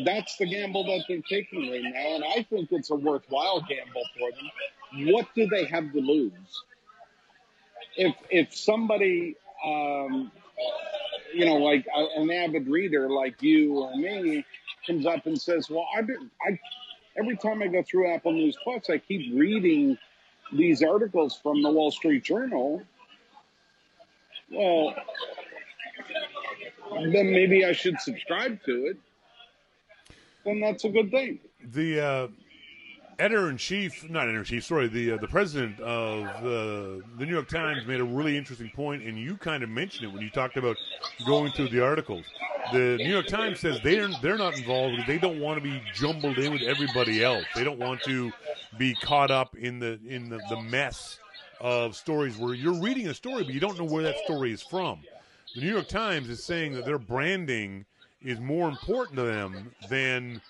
that's the gamble that they're taking right now, and I think it's a worthwhile gamble for them. What do they have to lose? If somebody, like an avid reader like you or me, comes up and says, well, every time I go through Apple News Plus, I keep reading these articles from the Wall Street Journal. Well, then maybe I should subscribe to it. Then that's a good thing. The the president of the New York Times made a really interesting point, and you kind of mentioned it when you talked about going through the articles. The New York Times says they're not involved because they don't want to be jumbled in with everybody else. They don't want to be caught up in the mess of stories where you're reading a story but you don't know where that story is from. The New York Times is saying that their branding is more important to them than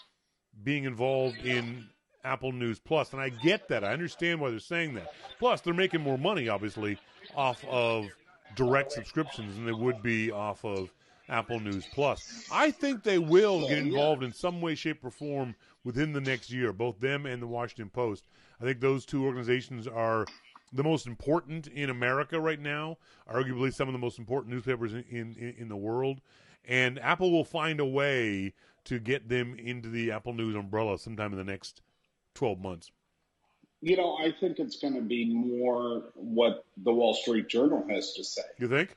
being involved in Apple News Plus. And I get that. I understand why they're saying that. Plus, they're making more money, obviously, off of direct subscriptions than they would be off of Apple News Plus. I think they will get involved in some way, shape, or form within the next year, both them and the Washington Post. I think those two organizations are the most important in America right now, arguably some of the most important newspapers in the world. And Apple will find a way to get them into the Apple News umbrella sometime in the next 12 months. I think it's going to be more what the Wall Street Journal has to say. You think?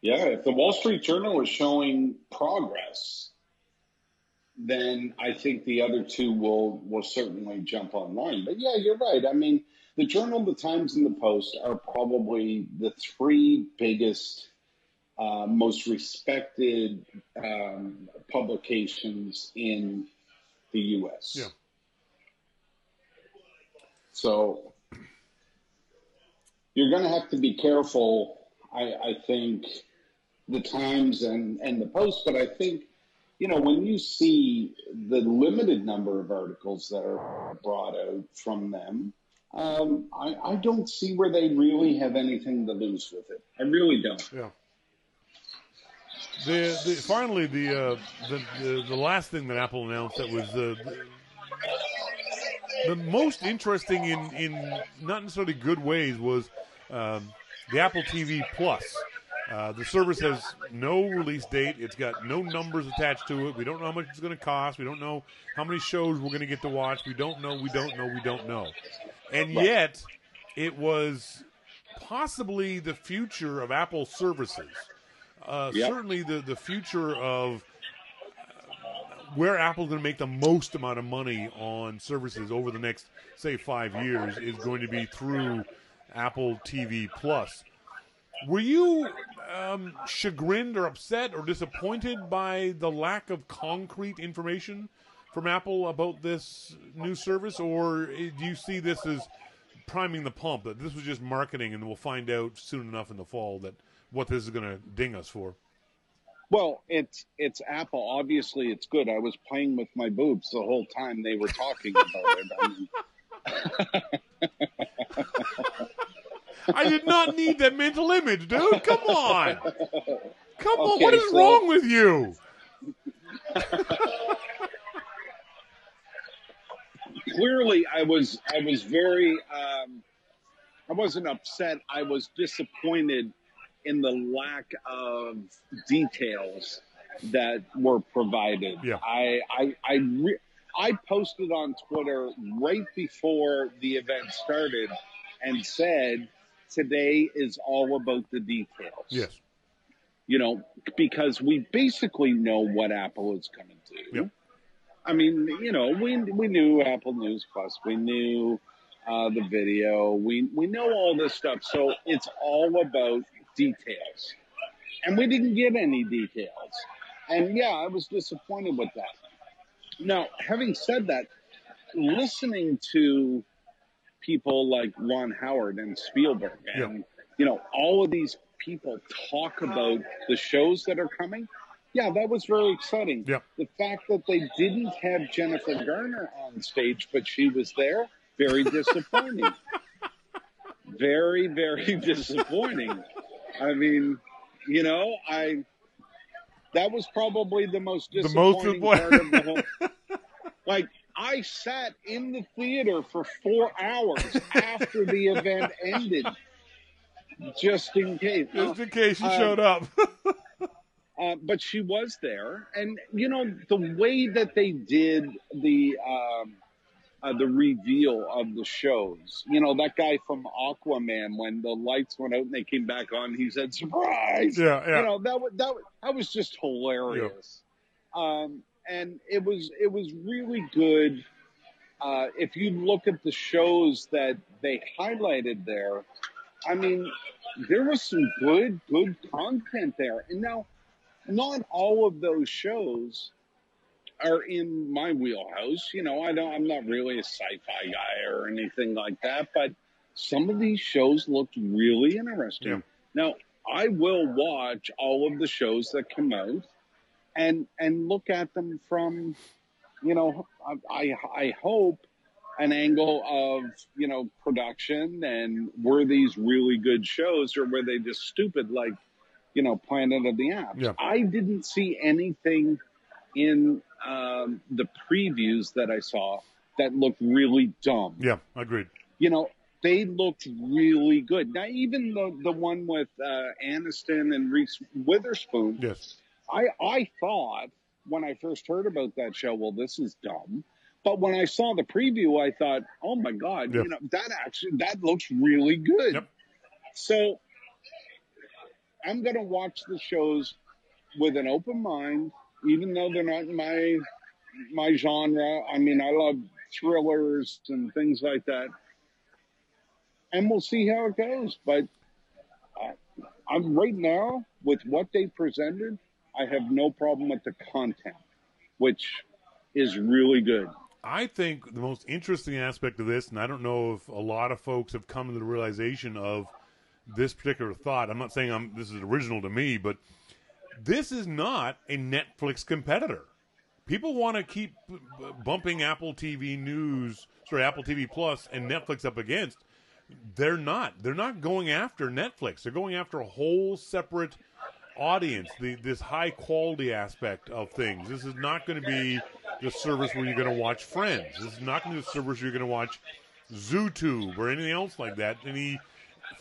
Yeah, if the Wall Street Journal is showing progress, then I think the other two will certainly jump online. But yeah, you're right. I mean, the Journal, the Times, and the Post are probably the three biggest, most respected publications in the U.S. Yeah. So, you're going to have to be careful, I think, the Times and the Post, but I think, when you see the limited number of articles that are brought out from them, I don't see where they really have anything to lose with it. I really don't. Yeah. Finally, the last thing that Apple announced that was the most interesting in not necessarily good ways was the Apple TV Plus. The service has no release date. It's got no numbers attached to it. We don't know how much it's going to cost. We don't know how many shows we're going to get to watch. We don't know. And yet, it was possibly the future of Apple services. Certainly the future of where Apple's going to make the most amount of money on services over the next, say, 5 years is going to be through Apple TV Plus. Were you chagrined or upset or disappointed by the lack of concrete information from Apple about this new service, or do you see this as priming the pump, that this was just marketing and we'll find out soon enough in the fall that what this is going to ding us for? Well, it's Apple. Obviously, it's good. I was playing with my boobs the whole time they were talking about it. I did not need that mental image, dude. Come on. Okay, what is wrong with you? Clearly, I was very, I wasn't upset. I was disappointed in the lack of details that were provided. Yeah. I posted on Twitter right before the event started and said, today is all about the details. Yes. Because we basically know what Apple is going to do. Yep. I mean, we knew Apple News Plus. We knew the video. We know all this stuff. So it's all about details. And we didn't get any details. And, yeah, I was disappointed with that. Now, having said that, listening to people like Ron Howard and Spielberg and, all of these people talk about the shows that are coming, yeah, that was very exciting. Yep. The fact that they didn't have Jennifer Garner on stage, but she was there, very disappointing. Very, very disappointing. I mean, that was probably the most disappointing part of the whole. Like, I sat in the theater for 4 hours after the event ended, just in case. Just in case she showed up. But she was there. And, the way that they did the reveal of the shows, that guy from Aquaman, when the lights went out and they came back on, he said, surprise! Yeah. That was just hilarious. Yeah. And it was really good. If you look at the shows that they highlighted there, I mean, there was some good content there. And now, not all of those shows are in my wheelhouse. I'm not really a sci-fi guy or anything like that, but some of these shows looked really interesting. Yeah. Now, I will watch all of the shows that come out and look at them from, I hope an angle of, production, and were these really good shows or were they just stupid like, Planet of the Apps? Yeah. I didn't see anything in the previews that I saw that looked really dumb. Yeah, agreed. They looked really good. Now, even the one with Aniston and Reese Witherspoon, yes, I thought when I first heard about that show, well, this is dumb. But when I saw the preview, I thought, oh my God, yep. that looks really good. Yep. So I'm going to watch the shows with an open mind, even though they're not my genre. I mean, I love thrillers and things like that. And we'll see how it goes. But I'm right now, with what they presented, I have no problem with the content, which is really good. I think the most interesting aspect of this, and I don't know if a lot of folks have come to the realization of this particular thought. I'm not saying this is original to me, but this is not a Netflix competitor. People want to keep bumping Apple TV Plus and Netflix up against. They're not. They're not going after Netflix. They're going after a whole separate audience, this high-quality aspect of things. This is not going to be the service where you're going to watch Friends. This is not going to be the service where you're going to watch ZooTube or anything else like that, any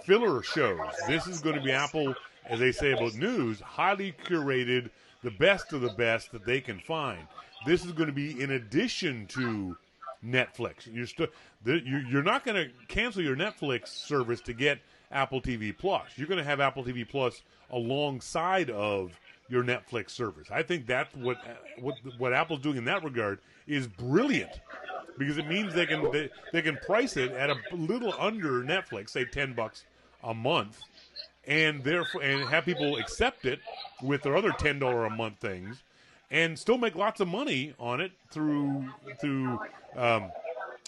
filler shows. This is going to be Apple, as they say about news, highly curated, the best of the best that they can find. This is going to be in addition to Netflix. You're not going to cancel your Netflix service to get Apple TV Plus. You're going to have Apple TV Plus alongside of your Netflix service. I think that's what Apple's doing in that regard is brilliant, because it means they can price it at a little under Netflix, say $10 a month, and have people accept it with their other $10 a month things, and still make lots of money on it through the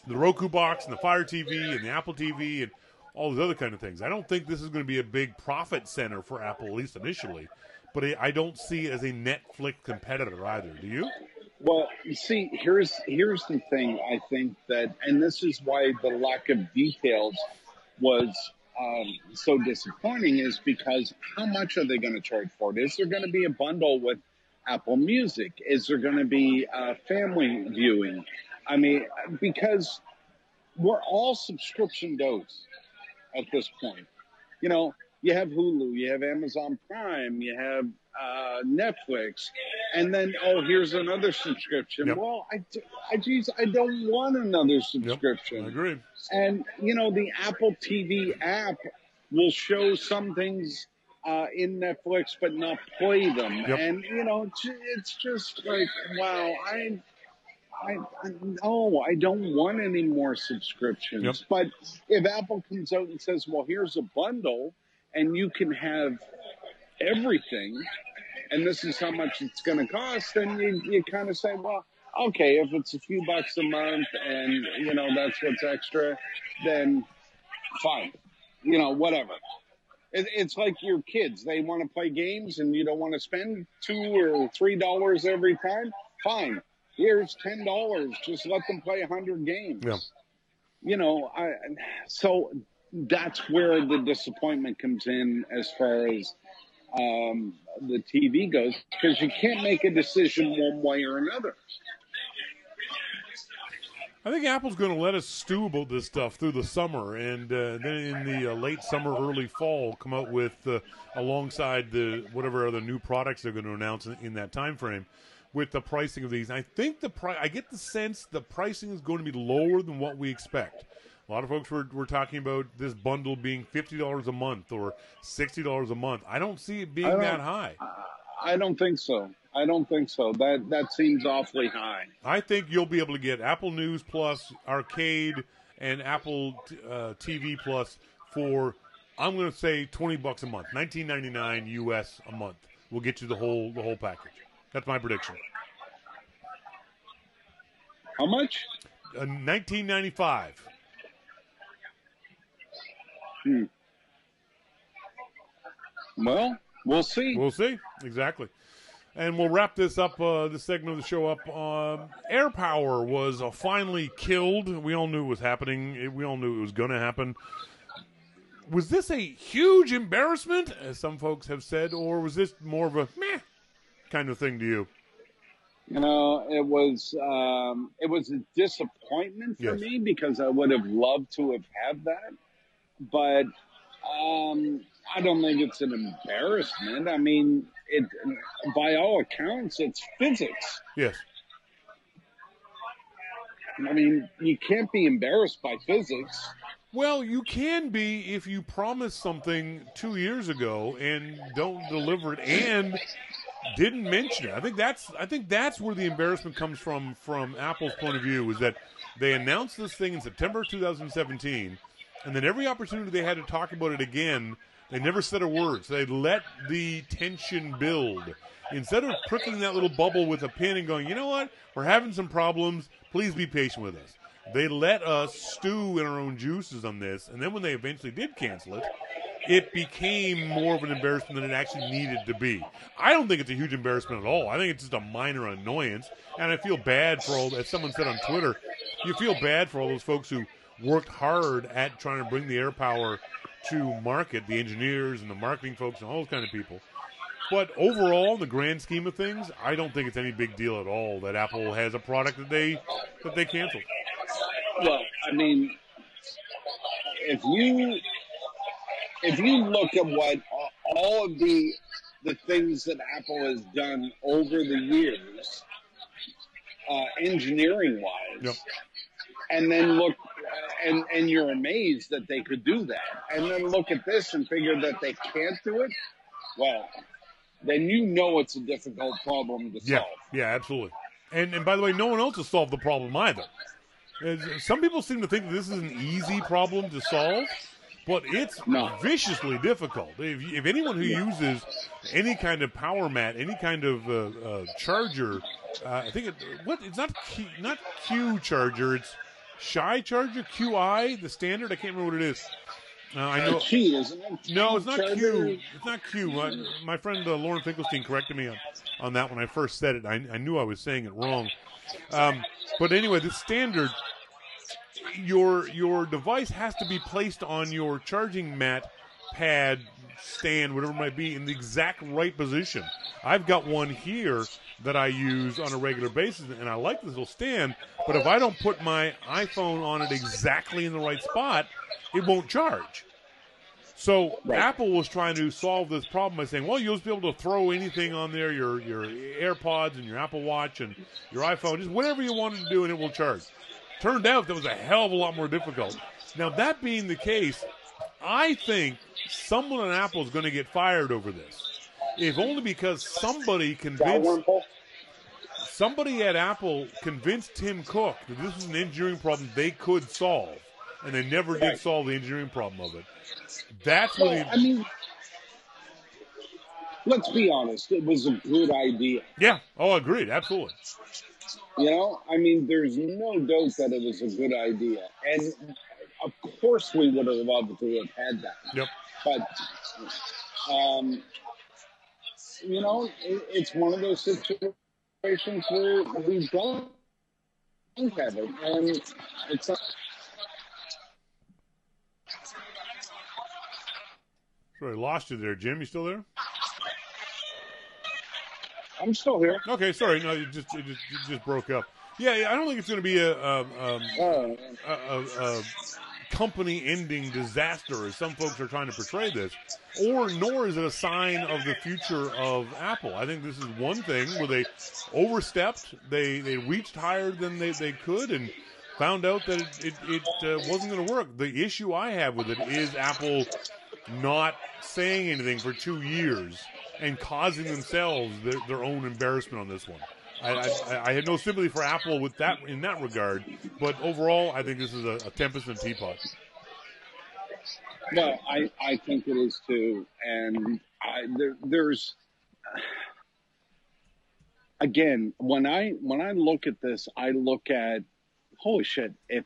Roku box and the Fire TV and the Apple TV and all those other kind of things. I don't think this is going to be a big profit center for Apple, at least initially, but I don't see it as a Netflix competitor either. Do you? Well, you see, here's the thing. I think that, and this is why the lack of details was so disappointing, is because how much are they going to charge for it? Is there going to be a bundle with Apple Music? Is there going to be family viewing? I mean, because we're all subscription goats at this point. You know, you have Hulu, you have Amazon Prime, you have Netflix, and then, here's another subscription. Yep. Well, I don't want another subscription. Yep, I agree. And, the Apple TV app will show some things in Netflix, but not play them. Yep. And, it's just like, wow, no, I don't want any more subscriptions. Yep. But if Apple comes out and says, well, here's a bundle and you can have everything, and this is how much it's going to cost, then you kind of say, well, okay, if it's a few bucks a month and, that's what's extra, then fine, whatever. It's like your kids. They want to play games and you don't want to spend $2 or $3 every time. Fine. Here's $10. Just let them play 100 games. Yeah. So that's where the disappointment comes in as far as the TV goes, because you can't make a decision one way or another. I think Apple's going to let us stew about this stuff through the summer, and then in the late summer, early fall, come out with alongside whatever other new products they're going to announce in that time frame, with the pricing of these. I think I get the sense the pricing is going to be lower than what we expect. A lot of folks were talking about this bundle being $50 a month or $60 a month. I don't see it being that high. I don't think so. That seems awfully high. I think you'll be able to get Apple News Plus, Arcade, and Apple TV Plus for, I'm going to say, $20 a month, $19.99 US a month. Will get you the whole package. That's my prediction. How much? $19.95. Well, we'll see. We'll see. Exactly. And we'll wrap this up, this segment of the show up. AirPower was finally killed. We all knew it was happening. We all knew it was going to happen. Was this a huge embarrassment, as some folks have said, or was this more of a meh kind of thing to you? It was a disappointment for me, because I would have loved to have had that. But I don't think it's an embarrassment. I mean, by all accounts, it's physics. Yes. I mean, you can't be embarrassed by physics. Well, you can be if you promised something 2 years ago and don't deliver it and didn't mention it. I think that's where the embarrassment comes from Apple's point of view, is that they announced this thing in September 2017, and then every opportunity they had to talk about it again, they never said a word. So they let the tension build. Instead of pricking that little bubble with a pin and going, you know what, we're having some problems, please be patient with us. They let us stew in our own juices on this, and then when they eventually did cancel it, it became more of an embarrassment than it actually needed to be. I don't think it's a huge embarrassment at all. I think it's just a minor annoyance, and I feel bad for all, as someone said on Twitter, you feel bad for all those folks who worked hard at trying to bring the Air Power to market, the engineers and the marketing folks and all those kind of people. But overall, in the grand scheme of things, I don't think it's any big deal at all that Apple has a product that they canceled. Well, I mean, if you look at what all of the things that Apple has done over the years, engineering-wise, yep. and then look, and you're amazed that they could do that, and then look at this and figure that they can't do it, well, then you know it's a difficult problem to solve. Yeah, absolutely. And by the way, no one else has solved the problem either. Some people seem to think that this is an easy problem to solve, but it's viciously difficult. If anyone who uses any kind of power mat, any kind of charger, I think it's not Q charger, it's Shy charger, QI, the standard. I can't remember what it is. I know. Q, isn't it? No, it's not charger? Q. It's not Q. My friend Lauren Finkelstein corrected me on that when I first said it. I knew I was saying it wrong. But anyway, the standard, your device has to be placed on your charging mat, pad, stand, whatever it might be, in the exact right position. I've got one here that I use on a regular basis, and I like this little stand, but if I don't put my iPhone on it exactly in the right spot, it won't charge. So Apple was trying to solve this problem by saying, well, you'll just be able to throw anything on there, your AirPods and your Apple Watch and your iPhone, just whatever you wanted to do, and it will charge. Turned out that was a hell of a lot more difficult. Now, that being the case, I think someone at Apple is going to get fired over this. If only because somebody at Apple convinced Tim Cook that this was an engineering problem they could solve, and they never did solve the engineering problem of it. That's what I mean, let's be honest, it was a good idea. Yeah, agreed, absolutely. You know, I mean, there's no doubt that it was a good idea. And, of course, we would have loved to have had that. Yep. But, you know, it's one of those situations where we don't have it. And it's not... Sorry, I lost you there, Jim. You still there? I'm still here. Okay, sorry. No, it just broke up. Yeah, I don't think it's going to be a company-ending disaster, as some folks are trying to portray this, nor is it a sign of the future of Apple. I think this is one thing where they overstepped, they reached higher than they could, and found out that it wasn't going to work. The issue I have with it is Apple not saying anything for 2 years and causing themselves their own embarrassment on this one. I had no sympathy for Apple with that in that regard, but overall, I think this is a tempest in a teapot. No, I think it is too, and there's again when I look at this, I look at holy shit. If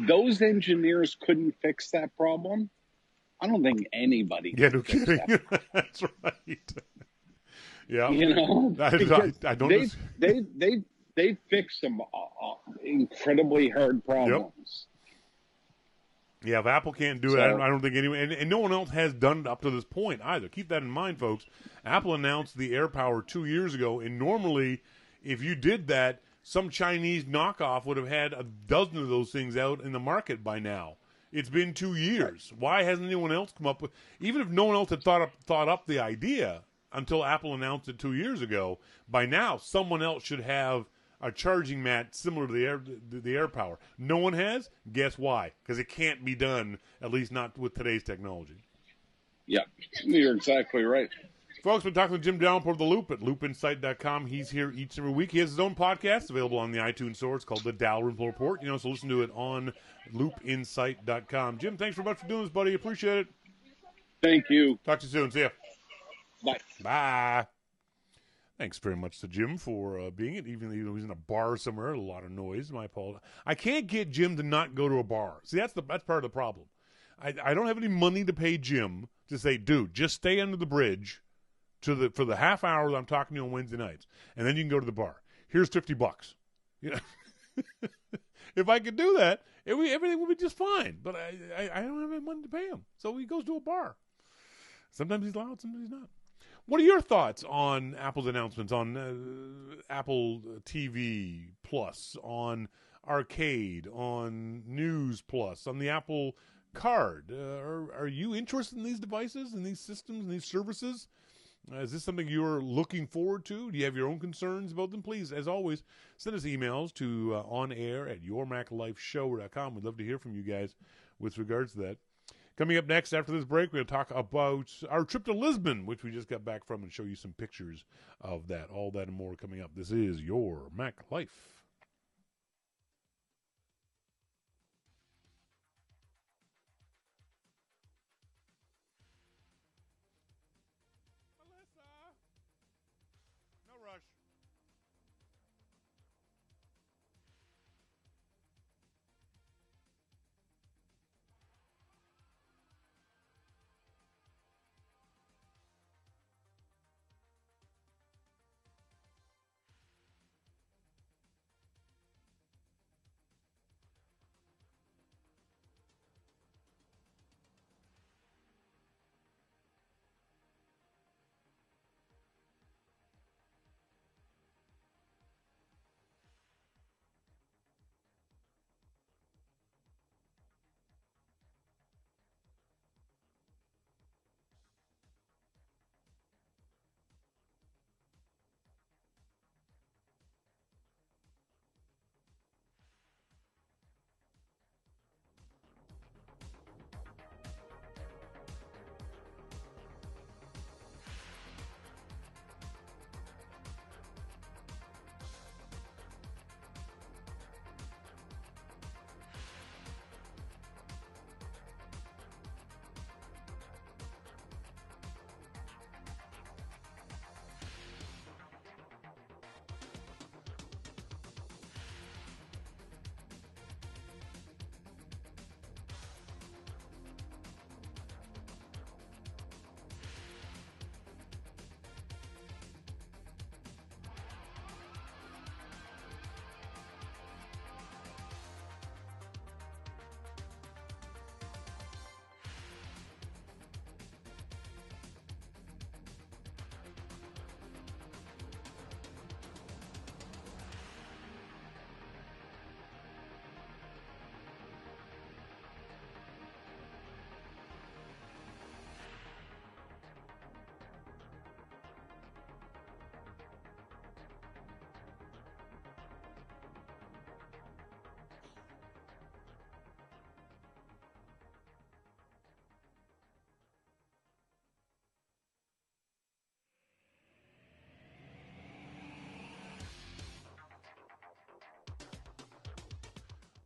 those engineers couldn't fix that problem, I don't think anybody. Yeah, no kidding. That's right. Yeah, you know, I don't. They fixed some incredibly hard problems. Yep. Yeah, if Apple can't do it, I don't think anyone, and no one else has done it up to this point either. Keep that in mind, folks. Apple announced the AirPower 2 years ago, and normally, if you did that, some Chinese knockoff would have had a dozen of those things out in the market by now. It's been 2 years. Why hasn't anyone else come up with? Even if no one else had thought up the idea until Apple announced it 2 years ago, by now someone else should have a charging mat similar to the AirPower. No one has. Guess why? Because it can't be done, at least not with today's technology. Yeah, you're exactly right. Folks, we're talking to Jim Dalrymple of The Loop at loopinsight.com. He's here each and every week. He has his own podcast available on the iTunes store. It's called The Dalrymple Report. You know, so listen to it on loopinsight.com. Jim, thanks very much for doing this, buddy. Appreciate it. Thank you. Talk to you soon. See ya. Bye. Bye. Thanks very much to Jim for being it, even though he's in a bar somewhere, a lot of noise. My apologies. I can't get Jim to not go to a bar. See, that's part of the problem. I don't have any money to pay Jim to say, dude, just stay under the bridge for the half hour that I'm talking to you on Wednesday nights, and then you can go to the bar. Here's $50. You know, if I could do that, everything would be just fine. But I don't have any money to pay him, so he goes to a bar. Sometimes he's loud, sometimes he's not. What are your thoughts on Apple's announcements on Apple TV Plus, on Arcade, on News Plus, on the Apple Card? Are you interested in these devices, in these systems, in these services? Is this something you're looking forward to? Do you have your own concerns about them? Please, as always, send us emails to onair@yourmaclifeshow.com. We'd love to hear from you guys with regards to that. Coming up next after this break, we're going to talk about our trip to Lisbon, which we just got back from, and show you some pictures of that. All that and more coming up. This is Your Mac Life.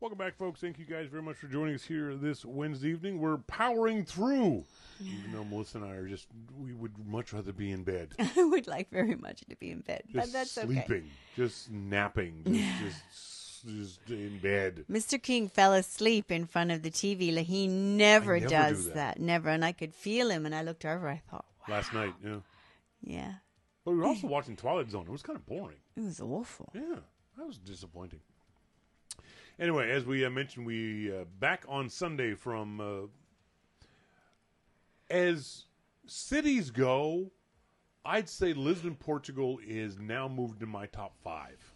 Welcome back, folks. Thank you guys very much for joining us here this Wednesday evening. We're powering through. Even though Melissa and I are we would much rather be in bed. I would like very much to be in bed, but that's sleeping, okay. Just napping, just in bed. Mr. King fell asleep in front of the TV. Like, he never does that. Never. And I could feel him, and I looked over. I thought, wow. Last night, yeah. Yeah. But we were also watching Twilight Zone. It was kind of boring. It was awful. Yeah, that was disappointing. Anyway, as we mentioned, we back on Sunday from, as cities go, I'd say Lisbon, Portugal is now moved in my top 5.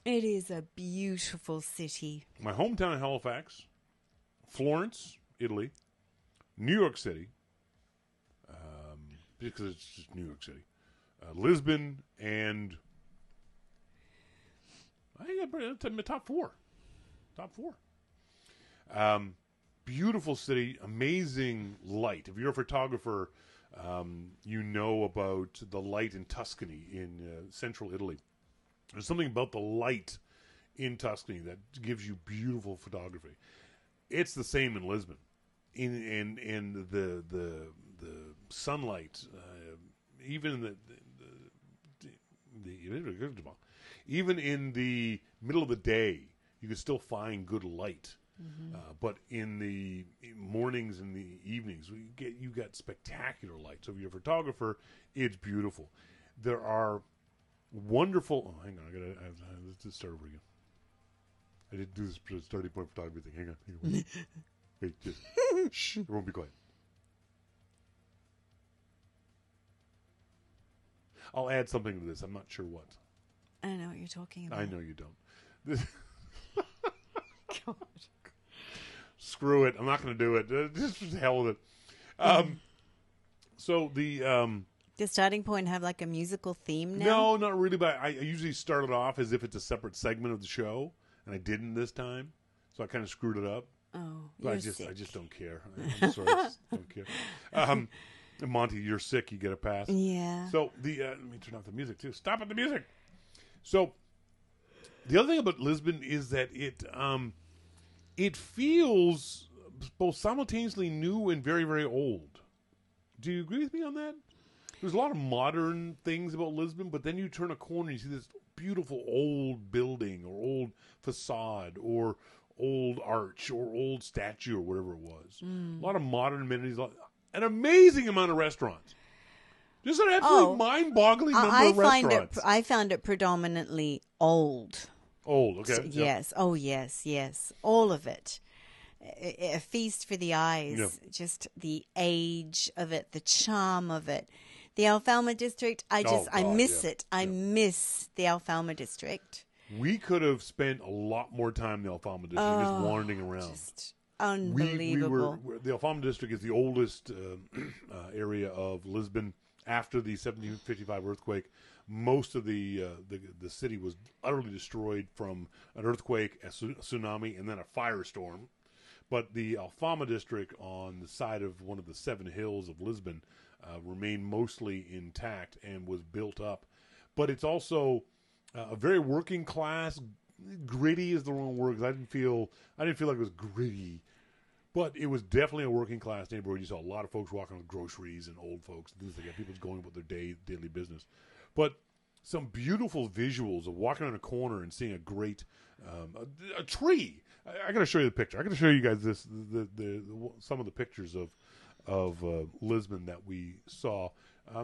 It is a beautiful city. My hometown of Halifax, Florence, Italy, New York City, because it's just New York City, Lisbon, and I think my top 4. Top 4. Beautiful city, amazing light. If you're a photographer, you know about the light in Tuscany in central Italy. There's something about the light in Tuscany that gives you beautiful photography. It's the same in Lisbon. In the sunlight, even even in the middle of the day, you can still find good light But in the mornings and the evenings, you got spectacular lights. So if you're a photographer, it's beautiful. There are wonderful. Oh, hang on, let's just start over again. I didn't do this starting point photography thing. Hang on. Wait, just shh. Everyone be quiet. I'll add something to this. I'm not sure what. I don't know what you're talking about. I know you don't. God. Screw it. I'm not going to do it. Just hell with it. So the starting point have like a musical theme now? No, not really. But I usually start it off as if it's a separate segment of the show, and I didn't this time, so I kind of screwed it up. Oh, but I just don't care. I'm sorry, I just don't care. Monty, you're sick. You get a pass. Yeah. So let me turn off the music too. Stop at the music. So the other thing about Lisbon is that it feels both simultaneously new and very, very old. Do you agree with me on that? There's a lot of modern things about Lisbon, but then you turn a corner and you see this beautiful old building or old facade or old arch or old statue or whatever it was. A lot of modern amenities, an amazing amount of restaurants. Just an absolute mind-boggling number of restaurants. I found it predominantly old. Old, okay. So, yes. Oh, yes. All of it. A feast for the eyes. Yep. Just the age of it, the charm of it. The Alfalma district, I miss it. I miss the Alfalma district. We could have spent a lot more time in the Alfalma district just wandering around. Just unbelievable. The Alfalma district is the oldest area of Lisbon after the 1755 earthquake. Most of the city was utterly destroyed from an earthquake, a tsunami, and then a firestorm. But the Alfalma district on the side of one of the 7 hills of Lisbon remained mostly intact and was built up. But it's also a very working class. Gritty is the wrong word because I didn't feel like it was gritty, but it was definitely a working class neighborhood. You saw a lot of folks walking with groceries and old folks, things like that. People going about their daily business. But some beautiful visuals of walking on a corner and seeing a great a tree. I got to show you the picture. I got to show you guys some of the pictures of Lisbon that we saw.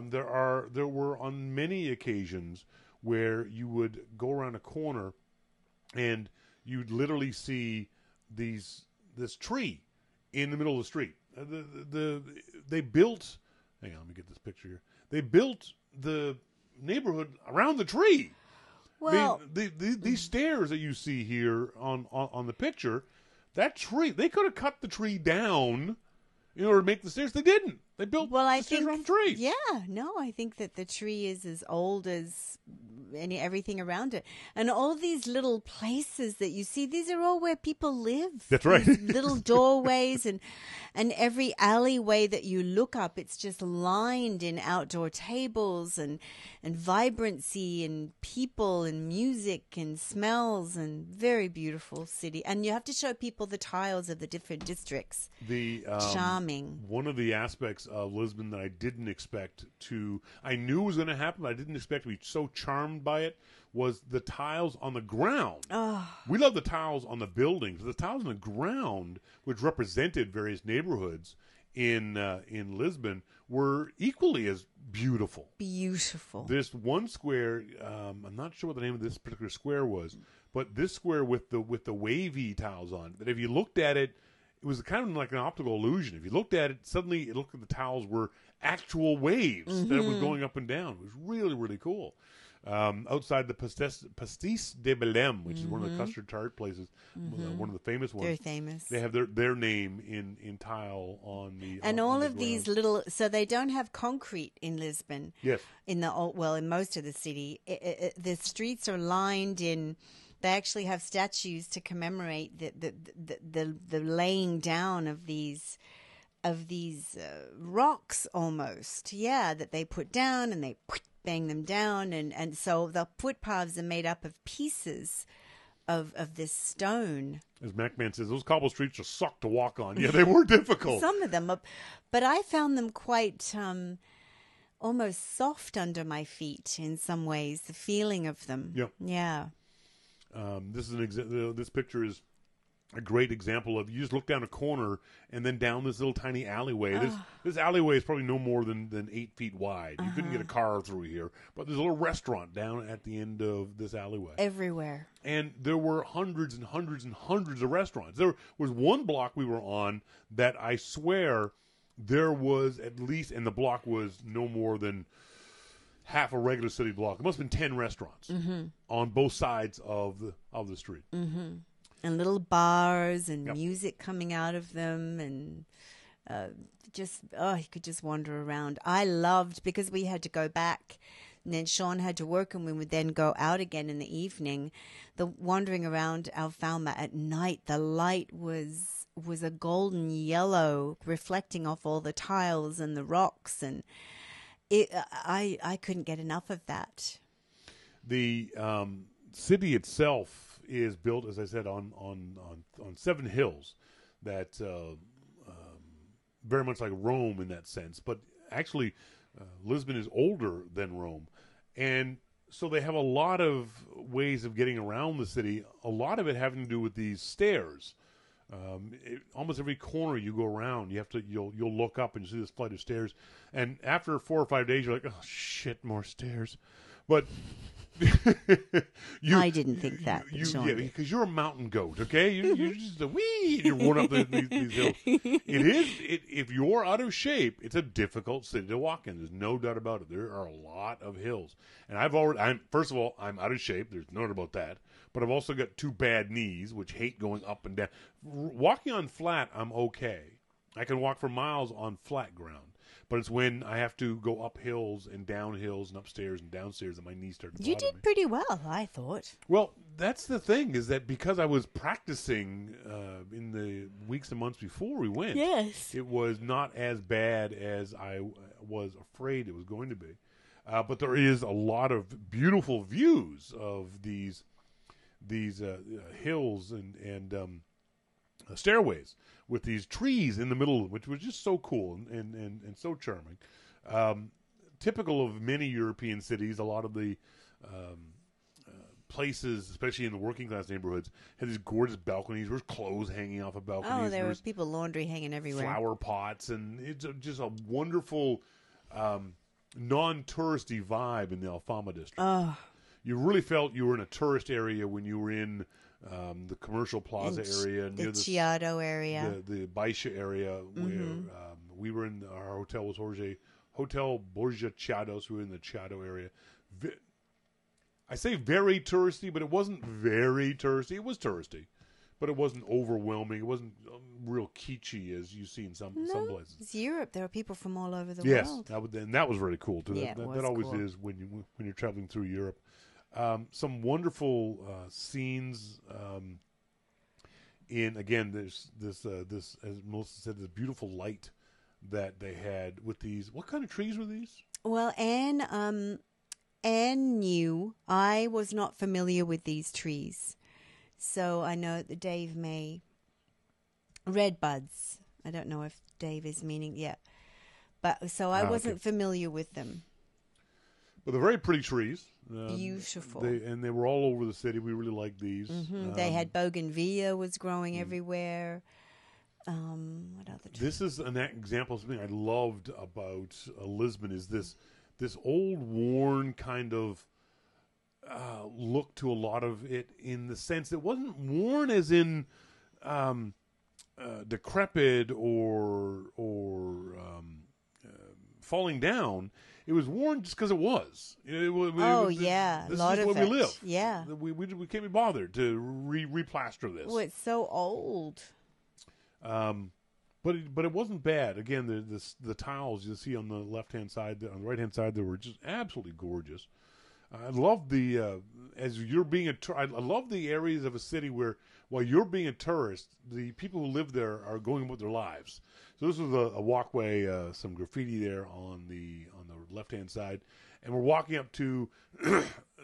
There were on many occasions where you would go around a corner and you'd literally see this tree in the middle of the street. They built. Hang on, let me get this picture here. They built the neighborhood around the tree. Well, these stairs that you see here on the picture, that tree, they could have cut the tree down in order to make the stairs. They didn't. They built the stairs around the tree. Yeah, no, I think that the tree is as old as everything around it. And all these little places that you see, these are all where people live. That's right. These little doorways and every alleyway that you look up, it's just lined in outdoor tables and vibrancy and people and music and smells and very beautiful city. And you have to show people the tiles of the different districts. Charming. One of the aspects of Lisbon that I didn't expect I knew was going to happen, but I didn't expect to be so charmed by it, was the tiles on the ground. Oh. We love the tiles on the buildings. The tiles on the ground, which represented various neighborhoods in Lisbon, were equally as beautiful. Beautiful. This one square, I'm not sure what the name of this particular square was, but this square with the wavy tiles on it, that if you looked at it, it was kind of like an optical illusion. If you looked at it, suddenly it looked like the tiles were actual waves that was going up and down. It was really, really cool. Outside the Pastis de Belém, which is one of the custard tart places, one of the famous ones. Very famous. They have their name in tile on the and on all the of ground. These little, so they don't have concrete in Lisbon. Yes. In most of the city, the streets are lined in. They actually have statues to commemorate the laying down of these rocks almost, that they put down and they bang them down, and so the footpaths are made up of pieces of this stone. As MacMan says, those cobble streets are suck to walk on. Yeah, they were difficult. Some of them, but I found them quite almost soft under my feet in some ways. The feeling of them, yeah. Yeah. This is this picture is a great example of, you just look down a corner and then down this little tiny alleyway. This alleyway is probably no more than 8 feet wide. You couldn't get a car through here, but there's a little restaurant down at the end of this alleyway. Everywhere. And there were hundreds and hundreds and hundreds of restaurants. There was one block we were on that I swear there was at least, and the block was no more than half a regular city block. It must have been 10 restaurants on both sides of the street. Mm-hmm. And little bars and music coming out of them, and you could just wander around. I loved, because we had to go back, and then Shawn had to work, and we would then go out again in the evening. The wandering around Alfalma at night, the light was a golden yellow, reflecting off all the tiles and the rocks, and I couldn't get enough of that. The city itself is built, as I said, on 7 hills that very much like Rome in that sense. But actually, Lisbon is older than Rome. And so they have a lot of ways of getting around the city, a lot of it having to do with these stairs. Almost every corner you go around, you'll look up and you see this flight of stairs. And after 4 or 5 days, you're like, oh, shit, more stairs. But... I didn't think that. Because you're a mountain goat, okay? You're just you're going up these hills. If you're out of shape, it's a difficult city to walk in. There's no doubt about it. There are a lot of hills, and first of all, I'm out of shape. There's no doubt about that. But I've also got 2 bad knees, which hate going up and down. Walking on flat, I'm okay. I can walk for miles on flat ground. But it's when I have to go up hills and down hills and upstairs and downstairs that my knees start to bother me. You did pretty well, I thought. Well, that's the thing, is that because I was practicing in the weeks and months before we went, yes, it was not as bad as I was afraid it was going to be. But there is a lot of beautiful views of these hills and stairways with these trees in the middle, which was just so cool and so charming. Typical of many European cities, a lot of the places, especially in the working class neighborhoods, had these gorgeous balconies. There was clothes hanging off of balconies. Oh, there were people laundry hanging everywhere. Flower pots, and it's just a wonderful non-touristy vibe in the Alfama district. Oh. You really felt you were in a tourist area when you were in the commercial plaza area, near the Chiado area, the Baixa area, where we were in. Our hotel was Hotel Borja Chiados. We were in the Chiado area. I say very touristy, but it wasn't very touristy. It was touristy, but it wasn't overwhelming. It wasn't real kitschy as you see in some places. It's Europe. There are people from all over the world. Yes, and that was really cool too. Yeah, that always cool. Is when you're traveling through Europe. Some wonderful scenes. There's this as Melissa said, this beautiful light that they had with these. What kind of trees were these? Well, Anne knew. I was not familiar with these trees, so I know that Dave may. Red buds. I don't know if Dave is meaning but so I wasn't familiar with them. But they're very pretty trees. Beautiful. They were all over the city. We really liked these. Mm-hmm. They had bougainvillea was growing everywhere. What other trees? This is an example of something I loved about Lisbon is this old worn kind of look to a lot of it, in the sense it wasn't worn as in decrepit or falling down. It was worn just because it was. This is where we live. Yeah, we can't be bothered to replaster this. Oh, it's so old. But it wasn't bad. Again, the tiles you see on the left-hand side, on the right-hand side, they were just absolutely gorgeous. I love as you're being I love the areas of a city where, while you're being a tourist, the people who live there are going with their lives. So this was a walkway, some graffiti there on the left-hand side, and we're walking up to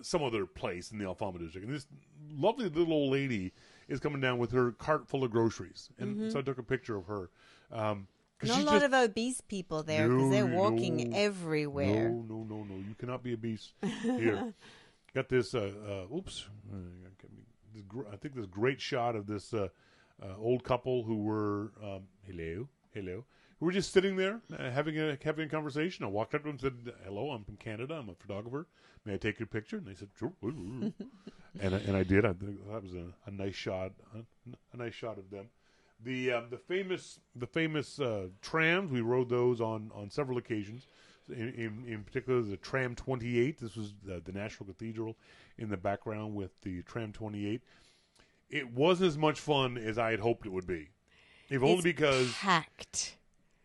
some other place in the Alfama district, and this lovely little old lady is coming down with her cart full of groceries, and so I took a picture of her. Not a lot of obese people there, because they're walking everywhere. No. You cannot be obese here. Got this, I think this great shot of this old couple who were hello, who were just sitting there having a conversation. I walked up to them and said, "Hello, I'm from Canada. I'm a photographer. May I take your picture?" And they said, "Sure." and I did. I think that was a nice shot. A nice shot of them. The famous trams, we rode those on several occasions. In particular, the Tram 28. This was the National Cathedral in the background with the Tram 28. It wasn't as much fun as I had hoped it would be. If only because packed.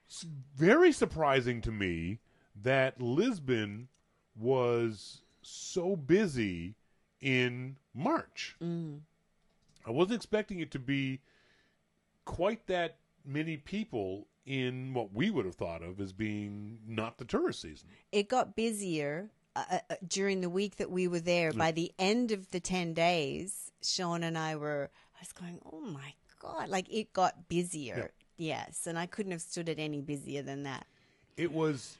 It's very surprising to me that Lisbon was so busy in March. I wasn't expecting it to be quite that many people in what we would have thought of as being not the tourist season. It got busier during the week that we were there. By the end of the 10 days, Shawn and I was going, oh my God, like it got busier. Yeah. Yes. And I couldn't have stood it any busier than that. It was,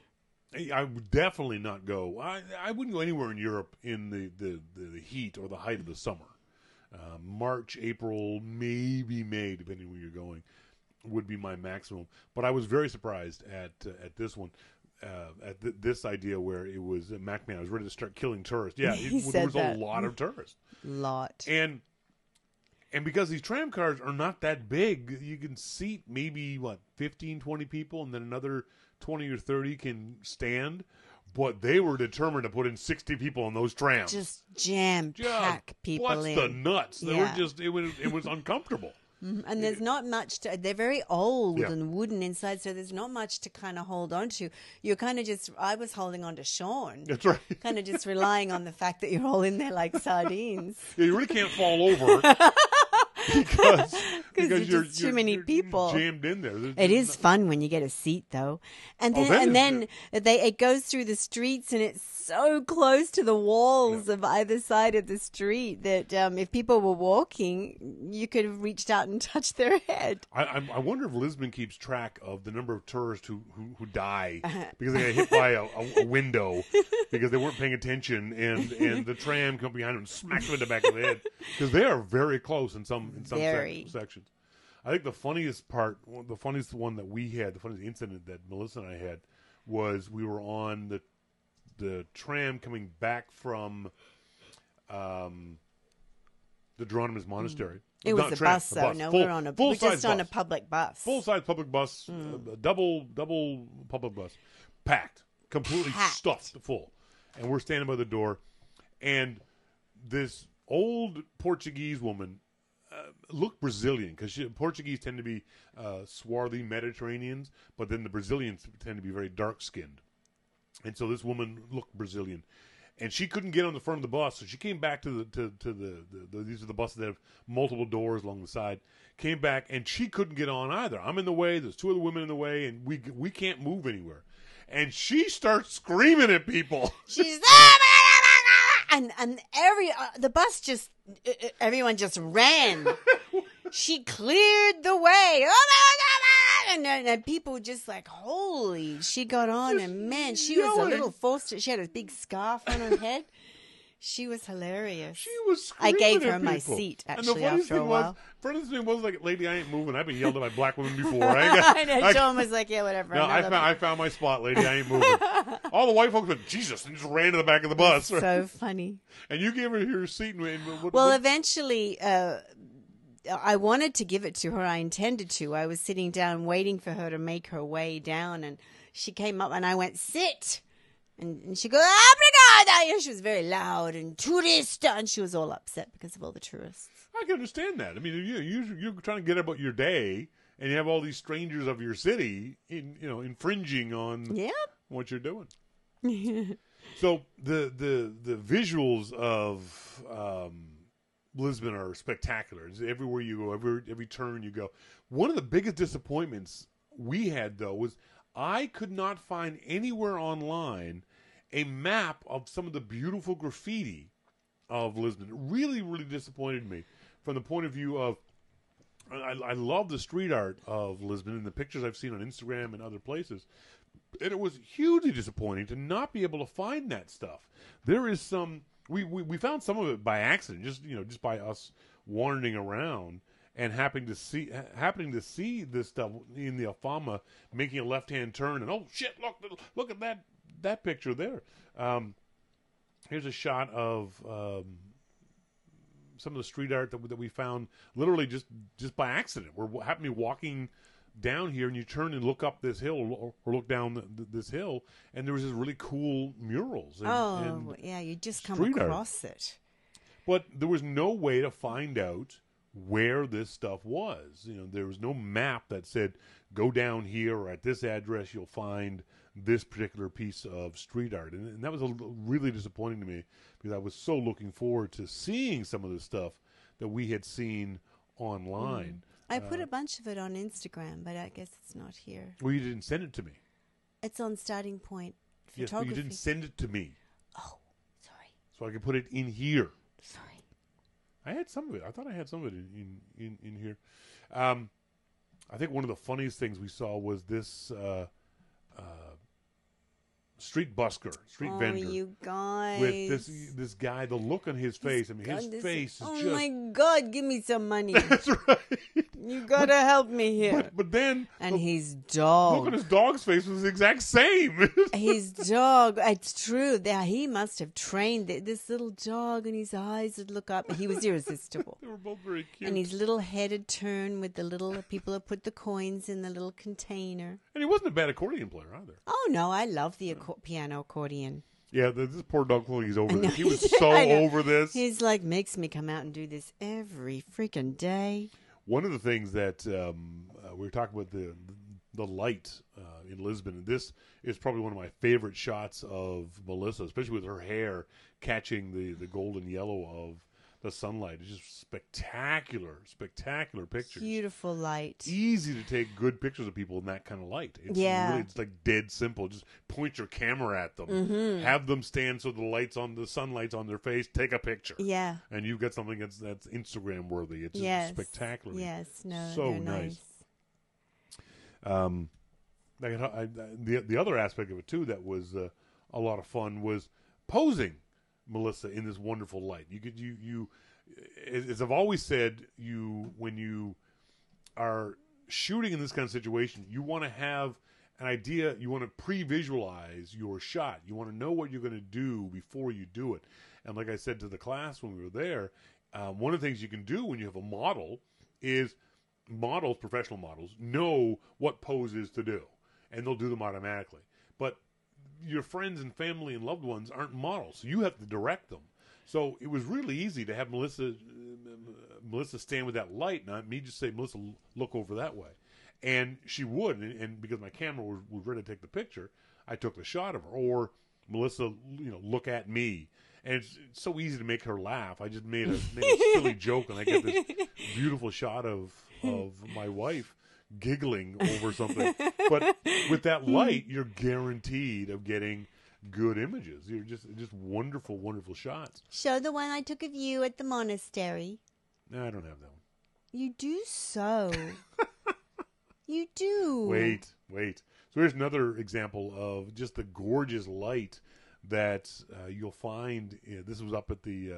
I would definitely not go. I wouldn't go anywhere in Europe in the heat or the height of the summer. March, April, maybe May, depending where you're going, would be my maximum. But I was very surprised at this one, this idea where it was MacMan. I was ready to start killing tourists. Yeah, there was a lot of tourists. And because these tram cars are not that big, you can seat maybe 15, 20 people, and then another 20 or 30 can stand. But they were determined to put in 60 people on those trams. Just jam-pack people in. What's the nuts? They were just, it was uncomfortable. And there's not much they're very old and wooden inside, so there's not much to kind of hold on to. You're kind of I was holding on to Shawn. That's right. Kind of just relying on the fact that you're all in there like sardines. Yeah, you really can't fall over. because you're too many people jammed in there. It is fun when you get a seat, though, and then it goes through the streets, and it's so close to the walls of either side of the street that if people were walking, you could have reached out and touched their head. I wonder if Lisbon keeps track of the number of tourists who die because they got hit by a window because they weren't paying attention, and the tram come behind them and smacked them in the back of the head, because they are very close in some sections. I think the funniest one that we had, the funniest incident that Melissa and I had, was we were on the tram coming back from the Geronimo's Monastery. It was a bus, though. No, we were just on a public bus. Full-size public bus, double public bus, packed, completely stuffed full. And we're standing by the door, and this old Portuguese woman looked Brazilian, because Portuguese tend to be swarthy Mediterraneans, but then the Brazilians tend to be very dark-skinned. And so this woman looked Brazilian, and she couldn't get on the front of the bus, so she came back to these are the buses that have multiple doors along the side. Came back, and she couldn't get on either. I'm in the way. There's two other women in the way, and we can't move anywhere. And she starts screaming at people. She's and the bus everyone just ran. She cleared the way. And people just like, holy, she got on, and man, she was a little forced. She had a big scarf on her head. She was hilarious. She was screaming. I gave her at my people. seat, actually, after a while. Funniest thing was, like, lady, I ain't moving. I've been yelled at by black women before. I know. Shawn was like, yeah, whatever. No, I found my spot, lady. I ain't moving. All the white folks went, Jesus, and just ran to the back of the bus. So funny. And you gave her your seat. Eventually, I wanted to give it to her. I intended to. I was sitting down waiting for her to make her way down, and she came up, and I went, sit. And she goes, obrigada. She was very loud and tourista, and she was all upset because of all the tourists. I can understand that. I mean, you're trying to get about your day, and you have all these strangers of your city, infringing on what you're doing. So the visuals of Lisbon are spectacular. It's everywhere you go, every turn you go. One of the biggest disappointments we had, though, was I could not find anywhere online a map of some of the beautiful graffiti of Lisbon. It really, really disappointed me from the point of view of I love the street art of Lisbon and the pictures I've seen on Instagram and other places. And it was hugely disappointing to not be able to find that stuff. There is some we found some of it by accident, just by us wandering around. and happening to see this stuff in the Alfama, making a left-hand turn, and oh shit, look at that picture there. Here's a shot of some of the street art that we found literally just by accident. We're happened to be walking down here, and you turn and look up this hill or look down this hill, and there was this really cool murals. And you just come across it. But there was no way to find out where this stuff was. There was no map that said, go down here or at this address you'll find this particular piece of street art. And that was really disappointing to me, because I was so looking forward to seeing some of the stuff that we had seen online. I put a bunch of it on Instagram, but I guess it's not here. Well, you didn't send it to me. It's on Starting Point Photography. Yes, but you didn't send it to me. Oh, sorry. So I could put it in here. Sorry. I had some of it. I thought I had some of it in here. I think one of the funniest things we saw was this street busker, street vendor. Oh, you guys. With this guy, the look on his face. I mean, his face is just... Oh, my God, give me some money. That's right. You got to help me here. But then... And his dog. Look on his dog's face was the exact same. His dog, it's true. He must have trained this little dog, and his eyes would look up. He was irresistible. They were both very cute. And his little head would turn with the little people who put the coins in the little container. And he wasn't a bad accordion player either. Oh, no, I love the piano accordion. Yeah, this poor dog he's over this. He was so over this. He's like, makes me come out and do this every freaking day. One of the things that we were talking about, the light in Lisbon, and this is probably one of my favorite shots of Melissa, especially with her hair catching the golden yellow of the sunlight. It's just spectacular pictures. Beautiful light. Easy to take good pictures of people in that kind of light. It's it's like dead simple. Just point your camera at them. Mm-hmm. Have them stand so the sunlight's on their face. Take a picture. Yeah. And you've got something that's Instagram worthy. It's just spectacular. Yes. No. So nice. The other aspect of it too that was a lot of fun was posing Melissa in this wonderful light. You as I've always said, when you are shooting in this kind of situation, you want to have an idea. You want to pre-visualize your shot. You want to know what you're going to do before you do it. And like I said to the class when we were there, one of the things you can do when you have a model is professional models, know what poses to do, and they'll do them automatically. But your friends and family and loved ones aren't models, so you have to direct them. So it was really easy to have Melissa stand with that light, not me just say, Melissa, look over that way. And she would, and because my camera was ready to take the picture, I took the shot of her. Or Melissa, look at me. And it's so easy to make her laugh. I just made a silly joke, and I get this beautiful shot of my wife giggling over something. But with that light, you're guaranteed of getting good images. You're just wonderful, wonderful shots. Show the one I took of you at the monastery. No, I don't have that one. You do so. You do. Wait. So here's another example of just the gorgeous light that you'll find. This was up at the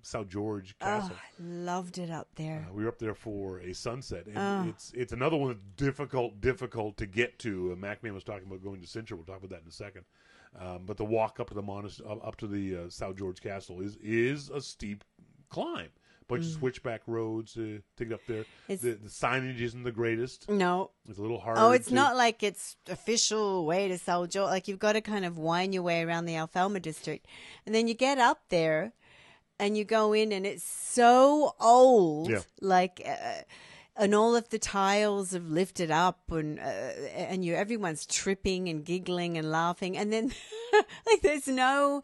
South George Castle. Oh, I loved it up there. We were up there for a sunset, and it's another one that's difficult to get to. MacMan was talking about going to Cintra. We'll talk about that in a second. But the walk up to the up to the South George Castle is a steep climb. Bunch of switchback roads to get up there. The signage isn't the greatest. No. It's a little hard. Oh, it's not like it's official way to South George. Like, you've got to kind of wind your way around the Alfama district. And then you get up there and you go in, and it's so old. Yeah. Like, and all of the tiles have lifted up, and everyone's tripping and giggling and laughing. And then, like, there's no...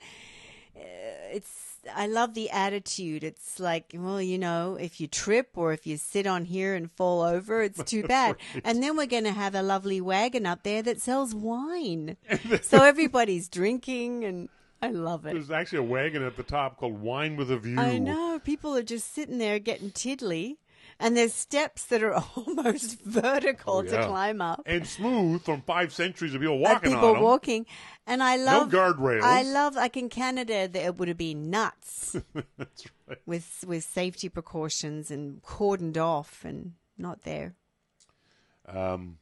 I love the attitude. It's like, well, if you trip or if you sit on here and fall over, it's too bad. Right. And then we're going to have a lovely wagon up there that sells wine. So everybody's drinking, and I love it. There's actually a wagon at the top called Wine with a View. I know. People are just sitting there getting tiddly. And there's steps that are almost vertical to climb up. And smooth from 5 centuries of people walking on them. Walking. And I love... No guardrails. I love, like in Canada, it would have been nuts. That's right. With safety precautions and cordoned off, and not there. I'm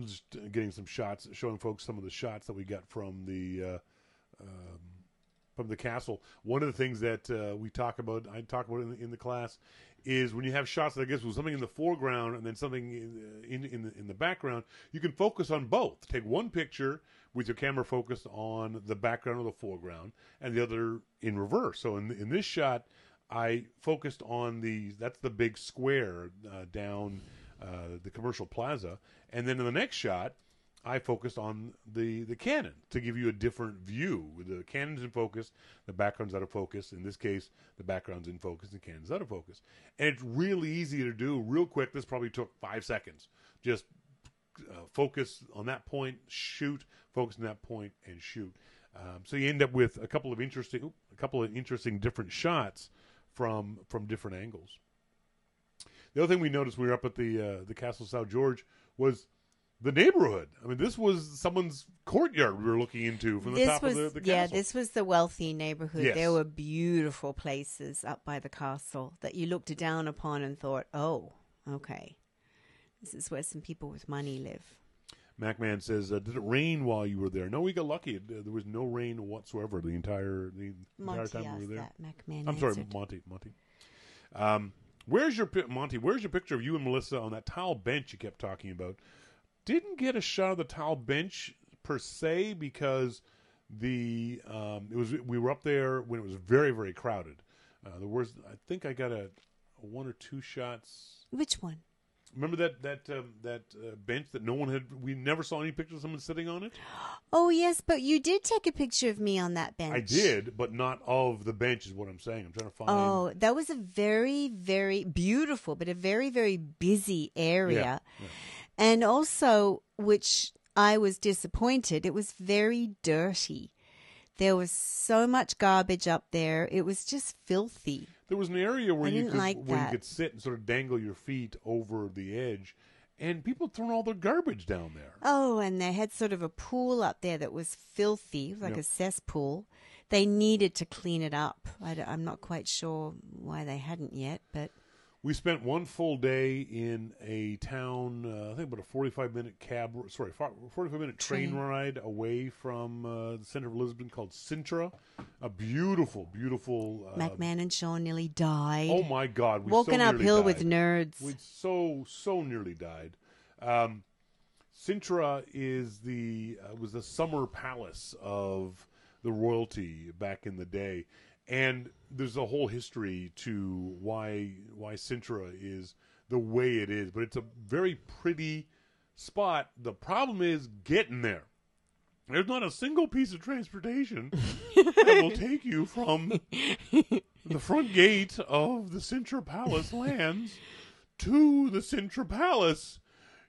just getting some shots, showing folks some of the shots that we got from the castle. One of the things that I talk about in the class, is when you have shots, I guess, with something in the foreground and then something in the background, you can focus on both. Take one picture with your camera focused on the background or the foreground, and the other in reverse. So in this shot, I focused on that's the big square down the commercial plaza, and then in the next shot, I focused on the cannon to give you a different view. The cannon's in focus, the background's out of focus. In this case, the background's in focus, the cannon's out of focus. And it's really easy to do real quick. This probably took 5 seconds. Just focus on that point, shoot, focus on that point, and shoot. So you end up with a couple of interesting different shots from different angles. The other thing we noticed when we were up at the Castle South George was the neighborhood. I mean, this was someone's courtyard we were looking into from the top of the castle. Yeah, this was the wealthy neighborhood. Yes. There were beautiful places up by the castle that you looked down upon and thought, oh, okay, this is where some people with money live. MacMan says, did it rain while you were there? No, we got lucky. There was no rain whatsoever the entire time we were there. MacMan I'm sorry, Monty. Where's your picture of you and Melissa on that tile bench you kept talking about? Didn't get a shot of the tile bench per se because we were up there when it was very, very crowded. I think I got a 1 or 2 shots. Which one? Remember that bench that we never saw any pictures of someone sitting on it? Oh, yes, but you did take a picture of me on that bench. I did, but not of the bench is what I'm saying. I'm trying to find... Oh, that was a very, very beautiful, but a very, very busy area. Yeah. And also, which I was disappointed, it was very dirty. There was so much garbage up there. It was just filthy. There was an area where you could sit and sort of dangle your feet over the edge, and people throwing all their garbage down there. Oh, and they had sort of a pool up there that was filthy, like a cesspool. They needed to clean it up. I'm not quite sure why they hadn't yet, but... We spent one full day in a town, I think about a 45-minute 45-minute train ride away from the center of Lisbon called Sintra. A beautiful, beautiful... MacMan and Shawn nearly died. Oh, my God. Walking uphill with nerds. We so nearly died. Sintra was the summer palace of the royalty back in the day. And there's a whole history to why Sintra is the way it is. But it's a very pretty spot. The problem is getting there. There's not a single piece of transportation that will take you from the front gate of the Sintra Palace lands to the Sintra Palace.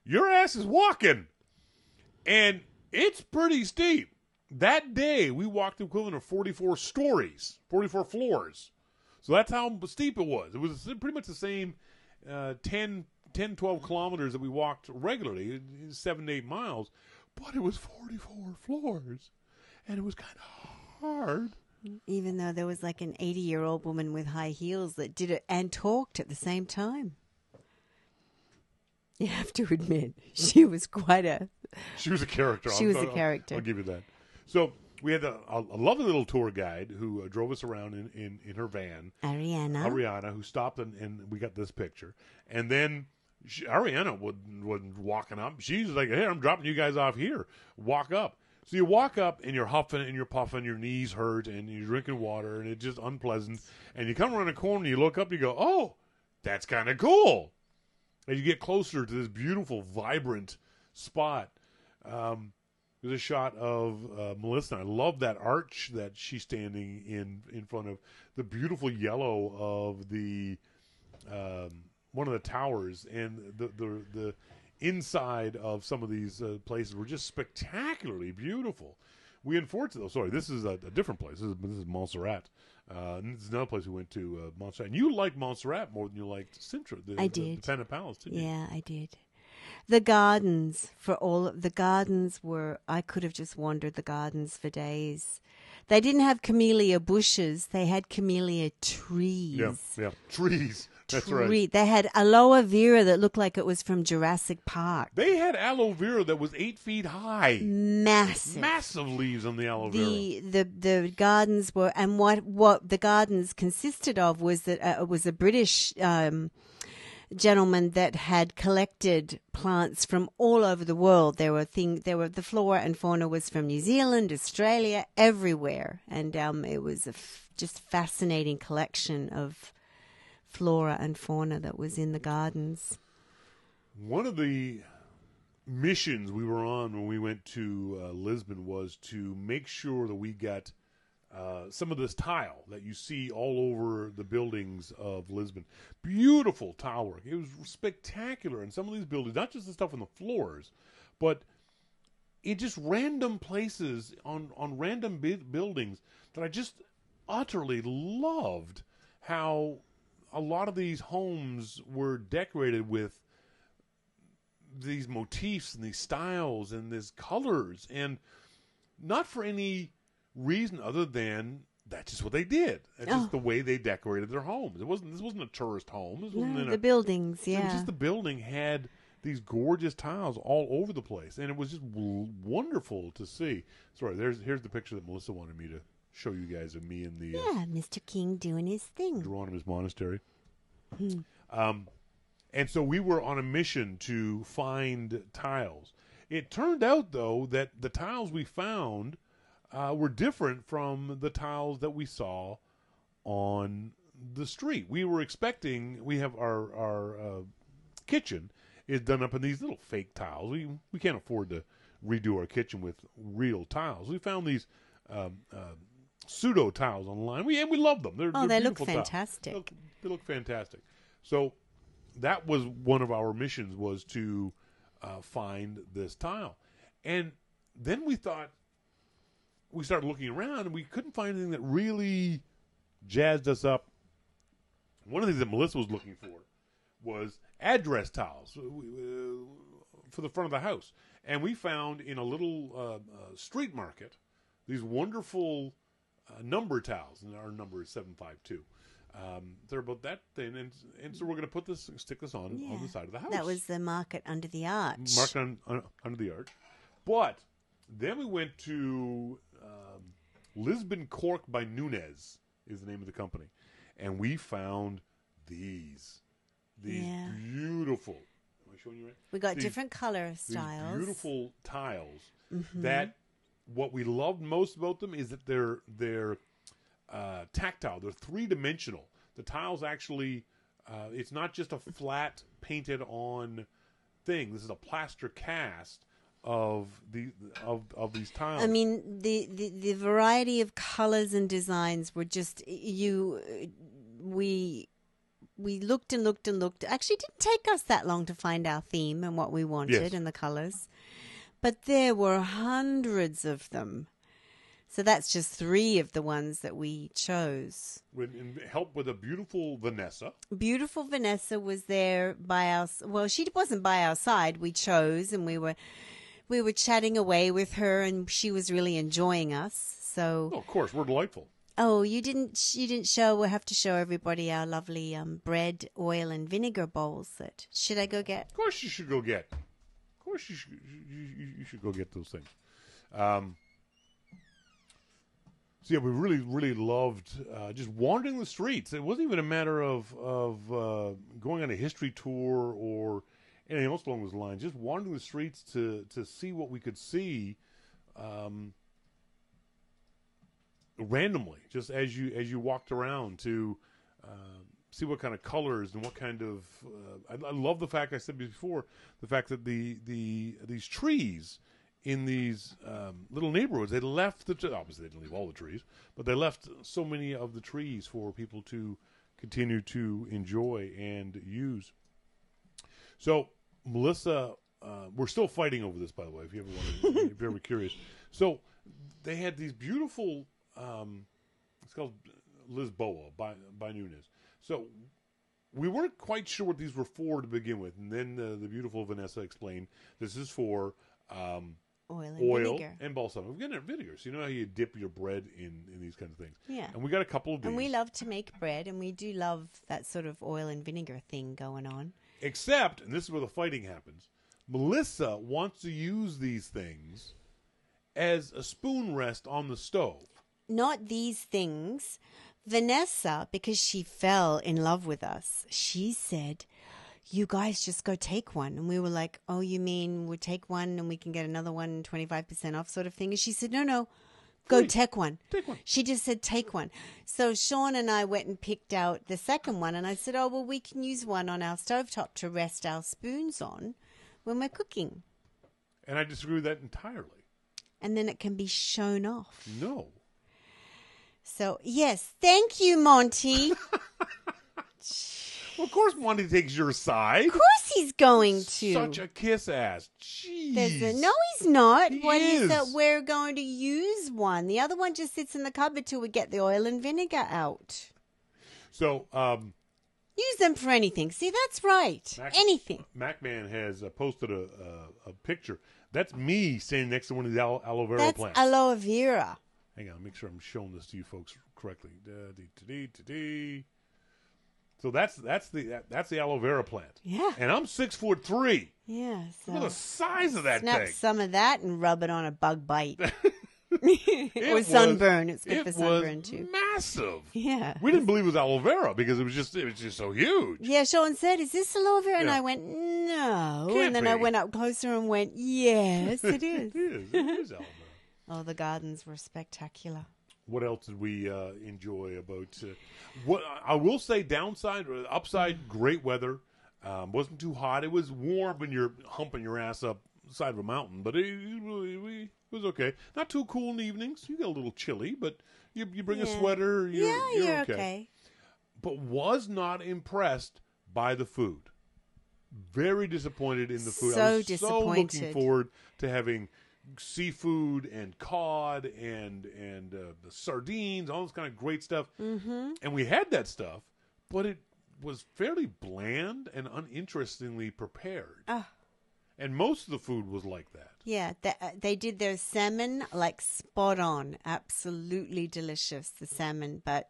Your ass is walking. And it's pretty steep. That day, we walked the equivalent of 44 stories, 44 floors. So that's how steep it was. It was pretty much the same 10, 12 kilometers that we walked regularly, 7 to 8 miles. But it was 44 floors, and it was kind of hard. Even though there was like an 80-year-old woman with high heels that did it and talked at the same time. You have to admit, she was quite a... She was a character. She was a character. I'll give you that. So we had a lovely little tour guide who drove us around in her van. Ariana, who stopped and we got this picture. And then Ariana wasn't walking up. She's like, hey, I'm dropping you guys off here. Walk up. So you walk up and you're huffing and you're puffing, your knees hurt and you're drinking water and it's just unpleasant. And you come around a corner and you look up and you go, oh, that's kind of cool. And you get closer to this beautiful, vibrant spot. There's a shot of Melissa. I love that arch that she's standing in front of. The beautiful yellow of the one of the towers, and the inside of some of these places were just spectacularly beautiful. We unfortunately, sorry, this is a different place. This is Montserrat. This is another place we went to, Montserrat. And you liked Montserrat more than you liked Sintra. I did. The Pena Palace, didn't you? Yeah, I did. The gardens, the gardens were, I could have just wandered the gardens for days. They didn't have camellia bushes. They had camellia trees. Yeah, trees. That's right. They had aloe vera that looked like it was from Jurassic Park. They had aloe vera that was 8 feet high. Massive leaves on the aloe vera. The gardens were, and what the gardens consisted of was that it was a British gentleman that had collected plants from all over the world. The flora and fauna was from New Zealand, Australia, everywhere, and it was a just fascinating collection of flora and fauna that was in the gardens. One of the missions we were on when we went to Lisbon was to make sure that we got some of this tile that you see all over the buildings of Lisbon. Beautiful tile work. It was spectacular in some of these buildings, not just the stuff on the floors, but in just random places on random buildings that I just utterly loved how a lot of these homes were decorated with these motifs and these styles and these colors, and not for any reason other than that's just what they did. That's just the way they decorated their homes. This wasn't a tourist home. This wasn't the buildings, It was just the building had these gorgeous tiles all over the place, and it was just wonderful to see. Sorry, here's the picture that Melissa wanted me to show you guys of me in the Mr. King doing his thing. Hieronymus Monastery. And so we were on a mission to find tiles. It turned out, though, that the tiles we found were different from the tiles that we saw on the street. We were expecting, we have our kitchen is done up in these little fake tiles. We can't afford to redo our kitchen with real tiles. We found these pseudo tiles online. We love them. They look fantastic. They look fantastic. So that was one of our missions, was to find this tile. And then we started looking around, and we couldn't find anything that really jazzed us up. One of the things that Melissa was looking for was address tiles for the front of the house. And we found in a little street market these wonderful number tiles, and our number is 752. They're about that thin, and so we're going to stick this on the side of the house. That was the market under the arch. Market under the arch. But then we went to Lisbon Cork by Nunes is the name of the company, and we found these beautiful. Am I showing you right? We got different color styles. These beautiful tiles. That what we loved most about them is that they're tactile. They're three-dimensional. The tiles actually, it's not just a flat painted on thing. This is a plaster cast of these tiles. I mean, the variety of colors and designs were just we looked and looked and looked. Actually, it didn't take us that long to find our theme and what we wanted and the colors. But there were hundreds of them. So that's just 3 of the ones that we chose. And helped with a beautiful Vanessa. Beautiful Vanessa was there by us. Well, she wasn't by our side. We chose, and we were chatting away with her, and she was really enjoying us. So, of course, we're delightful. Oh, you didn't show. We'll have to show everybody our lovely bread, oil, and vinegar bowls. Should I go get? Of course, you should go get. Of course, you should go get those things. So yeah, we really, really loved just wandering the streets. It wasn't even a matter of going on a history tour or anything else along those lines. Just wandering the streets to see what we could see randomly, just as you walked around, to see what kind of colors and what kind of. I love the fact I said before, the fact that these trees in these little neighborhoods, they left obviously they didn't leave all the trees, but they left so many of the trees for people to continue to enjoy and use. So Melissa we're still fighting over this, by the way, if you ever if you're ever curious. So they had these beautiful, it's called Lisboa by Nunes. So we weren't quite sure what these were for to begin with. And then the beautiful Vanessa explained this is for oil and balsamic vinegar. So you know how you dip your bread in these kinds of things. Yeah. And we got a couple of these. And we love to make bread, and we do love that sort of oil and vinegar thing going on. Except, and this is where the fighting happens, Melissa wants to use these things as a spoon rest on the stove. Not these things. Vanessa, because she fell in love with us, she said, you guys just go take one. And we were like, oh, you mean we'll take one and we can get another one 25% off sort of thing? And she said, no, go take one. Take one. She just said, take one. So Shawn and I went and picked out the second one. And I said, oh, well, we can use one on our stovetop to rest our spoons on when we're cooking. And I disagree with that entirely. And then it can be shown off. No. So, yes, thank you, Monty. Well, of course Monty takes your side. Of course he's going to. Such a kiss ass. Jeez. No, he's not. He What is. is that? We're going to use one. The other one just sits in the cupboard till we get the oil and vinegar out. So, use them for anything. See, that's right. Anything. MacMan has posted a picture. That's me standing next to one of the aloe vera That's plants. aloe vera. Hang on, make sure I'm showing this to you folks correctly. So that's the aloe vera plant. Yeah. And I'm 6'3". Yeah. So Look at the size of that snap thing. some of that and rub it on a bug bite. Or sunburn. It's good for sunburn too. Massive. Yeah. We didn't believe it was aloe vera because it was just so huge. Yeah, Shawn said, is this aloe vera? And Yeah. I went, no. Can't and then be. I went up closer and went, yes, it is. It is aloe vera. Oh, the gardens were spectacular. What else did we enjoy about? What I will say, downside, upside, great weather. Wasn't too hot. It was warm when you're humping your ass up the side of a mountain, but it was okay. Not too cool in the evenings. You get a little chilly, but you bring a sweater. You're okay. But was not impressed by the food. Very disappointed in the food. So I was disappointed. so looking forward to having seafood and cod and the sardines, all this kind of great stuff. Mm-hmm. And we had that stuff, but it was fairly bland and uninterestingly prepared. And most of the food was like that. Yeah, they did their salmon like spot on, absolutely delicious, the salmon. But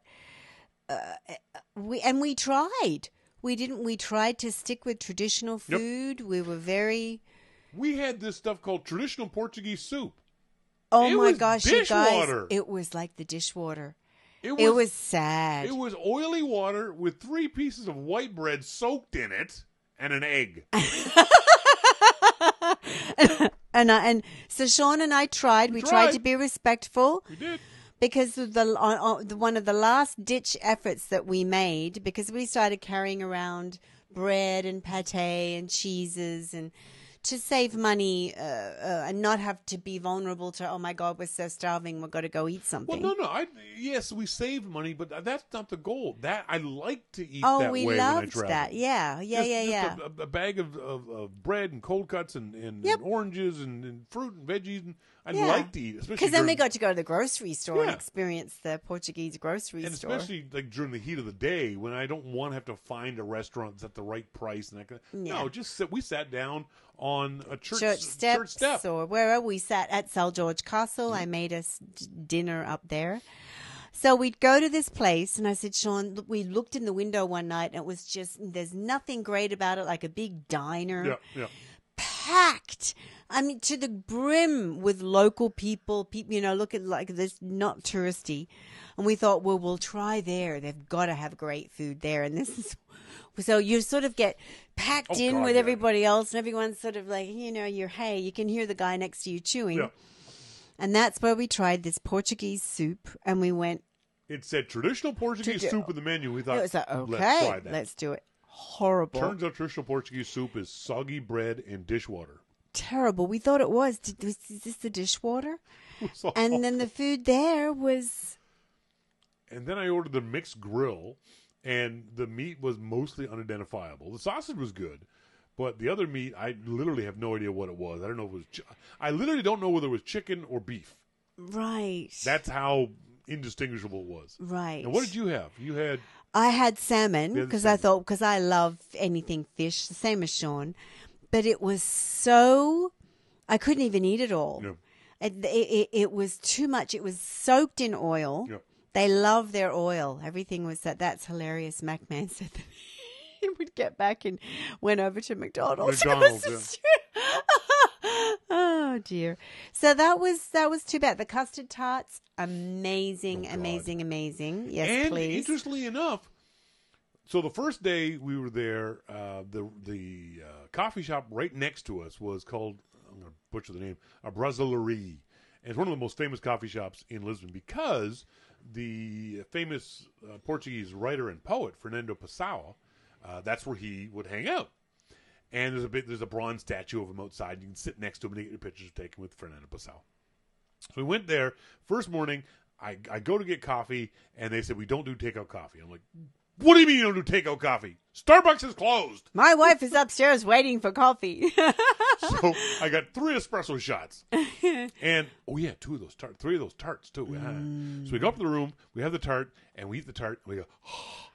we tried. We tried to stick with traditional food. Yep. We were very. We had this stuff called traditional Portuguese soup. Oh my gosh, you guys! It was like the dishwater. It was sad. It was oily water with 3 pieces of white bread soaked in it and an egg. and so Shawn and I tried. We tried to be respectful. We did. Because of one of the last ditch efforts that we made, because we started carrying around bread and pate and cheeses and to save money and not have to be vulnerable to, oh my God, we're so starving, we've got to go eat something. Well, no. Yes, we saved money, but that's not the goal. That I like to eat that way when I travel. Oh, we loved that. Yeah. Just a bag of bread and cold cuts and oranges and fruit and veggies. And I'd like to eat, especially because then we got to go to the grocery store and experience the Portuguese grocery store. And especially like during the heat of the day when I don't want to have to find a restaurant that's at the right price and that kind of, no, just we sat down on a church step or wherever we sat at St. George Castle. I made us dinner up there. So we'd go to this place, and I said, Shawn, we looked in the window one night, and it was just, there's nothing great about it, like a big diner. Yeah. Packed. I mean, to the brim with local people, look at like this, not touristy. And we thought, well, we'll try there. They've got to have great food there. And this is, so you sort of get packed in with everybody else, and everyone's sort of like, you can hear the guy next to you chewing. Yeah. And that's where we tried this Portuguese soup, and we went. It said traditional Portuguese soup in the menu. We thought, it was like, okay, let's try that. Let's do it. Horrible. Turns out traditional Portuguese soup is soggy bread and dishwater. Terrible. We thought it was. Is this the dishwater? And then the food there was. And then I ordered the mixed grill, and the meat was mostly unidentifiable. The sausage was good, But the other meat, I literally have no idea what it was. I don't know if it was. I literally don't know whether it was chicken or beef. Right. That's how indistinguishable it was. Right. And what did you have? You had. I had salmon because I love anything fish, the same as Shawn. But it was so, I couldn't even eat it all. Yeah. It was too much. It was soaked in oil. Yeah. They love their oil. Everything was that. That's hilarious. MacMan said that he would get back and went over to McDonald's. Oh dear. So that was too bad. The custard tarts, amazing. Yes, and please. Interestingly enough, so the first day we were there, the coffee shop right next to us was called, I'm going to butcher the name, a Brasilerie. And it's one of the most famous coffee shops in Lisbon because the famous Portuguese writer and poet Fernando Pessoa, that's where he would hang out. And there's a bronze statue of him outside. You can sit next to him and get your pictures taken with Fernando Pessoa. So we went there. First morning, I go to get coffee, and they said, we don't do takeout coffee. I'm like, what do you mean you don't do takeout coffee? Starbucks is closed. My wife is upstairs waiting for coffee. So I got 3 espresso shots. And, three of those tarts, too. So we go up to the room, we have the tart, and we eat the tart, and we go, oh,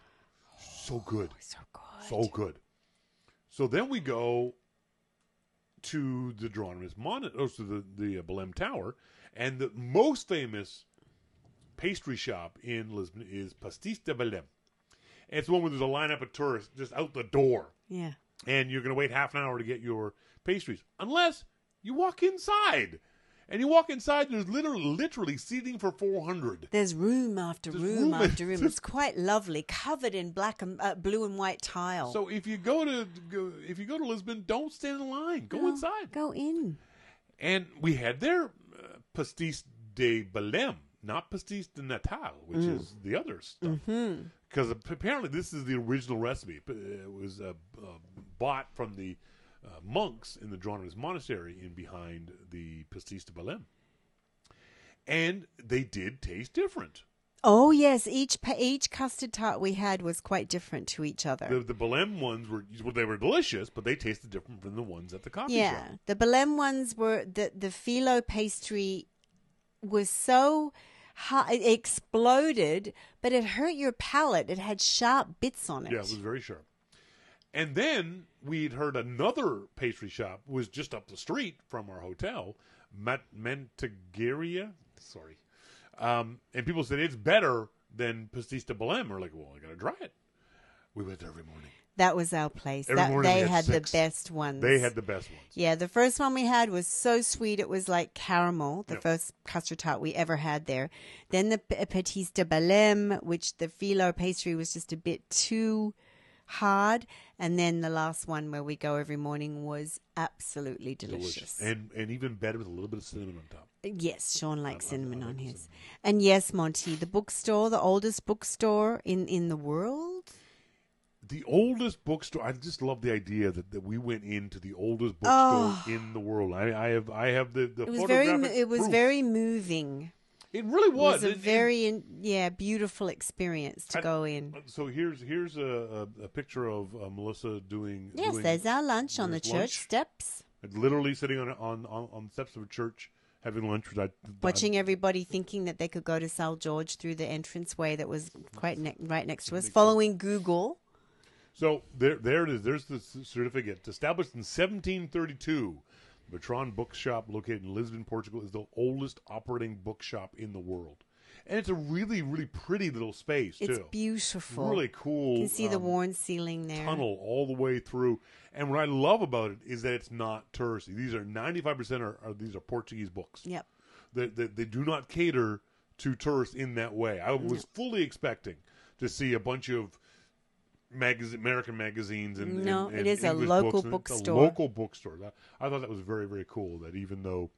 so good. So good. So then we go to the the Belém Tower, and the most famous pastry shop in Lisbon is Pastéis de Belém. And it's the one where there's a lineup of tourists just out the door. Yeah. And you're going to wait half an hour to get your pastries, unless you walk inside. And you walk inside, and there's literally seating for 400. There's room after room after room. It's quite lovely, covered in black and blue and white tile. So if you go to Lisbon, don't stand in line. Go inside. Go in. And we had their pastéis de Belém, not pastéis de Natal, which is the other stuff. Because apparently this is the original recipe. It was bought from the monks in the Dalrymple monastery in behind the Pastéis de Belém. And they did taste different. Oh, yes. Each custard tart we had was quite different to each other. The Belém ones were delicious, but they tasted different from the ones at the coffee shop. Yeah. The Belém ones were, the phyllo pastry was so hot, it exploded, but it hurt your palate. It had sharp bits on it. Yeah, it was very sharp. And then we'd heard another pastry shop was just up the street from our hotel, Mantegueria. Sorry. And people said it's better than Pastéis de Belém. We're like, well, I got to try it. We went there every morning. That was our place. They had the best ones. They had the best ones. Yeah, the first one we had was so sweet. It was like caramel, the first custard tart we ever had there. Then the Pastéis de Belém, which the phyllo pastry was just a bit too hard. And then the last one where we go every morning was absolutely delicious. And even better with a little bit of cinnamon on top. Yes, Shawn likes cinnamon on his. And yes, Monty, the bookstore, the oldest bookstore in the world. The oldest bookstore. I just love the idea that we went into the oldest bookstore in the world. I have the photographic It was proof. very moving. It really was. It was a very beautiful experience to go in. So here's a picture of Melissa doing. Yes, there's our lunch on the church steps. Literally sitting on the steps of a church having lunch. Watching everybody thinking that they could go to São Jorge through the entranceway that was quite right next to us. Following Google. So there it is. There's the certificate. Established in 1732. Bertrand Bookshop, located in Lisbon, Portugal, is the oldest operating bookshop in the world. And it's a really, really pretty little space, too. It's beautiful. Really cool. You can see the worn ceiling there. Tunnel all the way through. And what I love about it is that it's not touristy. These are 95% these are Portuguese books. Yep. They do not cater to tourists in that way. I was fully expecting to see a bunch of American magazines and it is English a local books. bookstore. It's a local bookstore. I thought that was very, very cool. That even though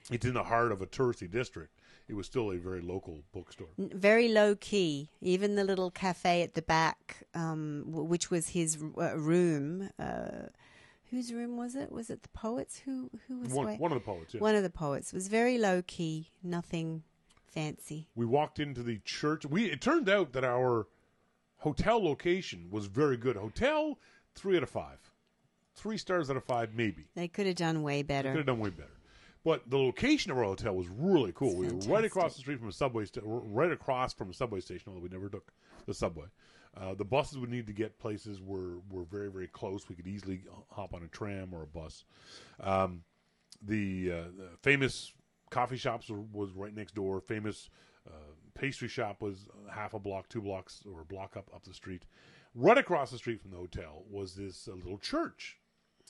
it's in the heart of a touristy district, it was still a very local bookstore. Very low key. Even the little cafe at the back, which was his room. Whose room was it? Was it the poets? Who was one of the poets? Yeah. One of the poets. It was very low key. Nothing fancy. We walked into the church. It turned out that our hotel location was very good. Hotel 3 out of 5. 3 stars out of 5, maybe. They could have done way better. But the location of our hotel was really cool. We were right across the street from a subway right across from a subway station, although we never took the subway. The buses we need to get places were very, very close. We could easily hop on a tram or a bus. The famous coffee shops was right next door. Famous pastry shop was half a block, 2 blocks, or a block up the street. Right across the street from the hotel was this little church.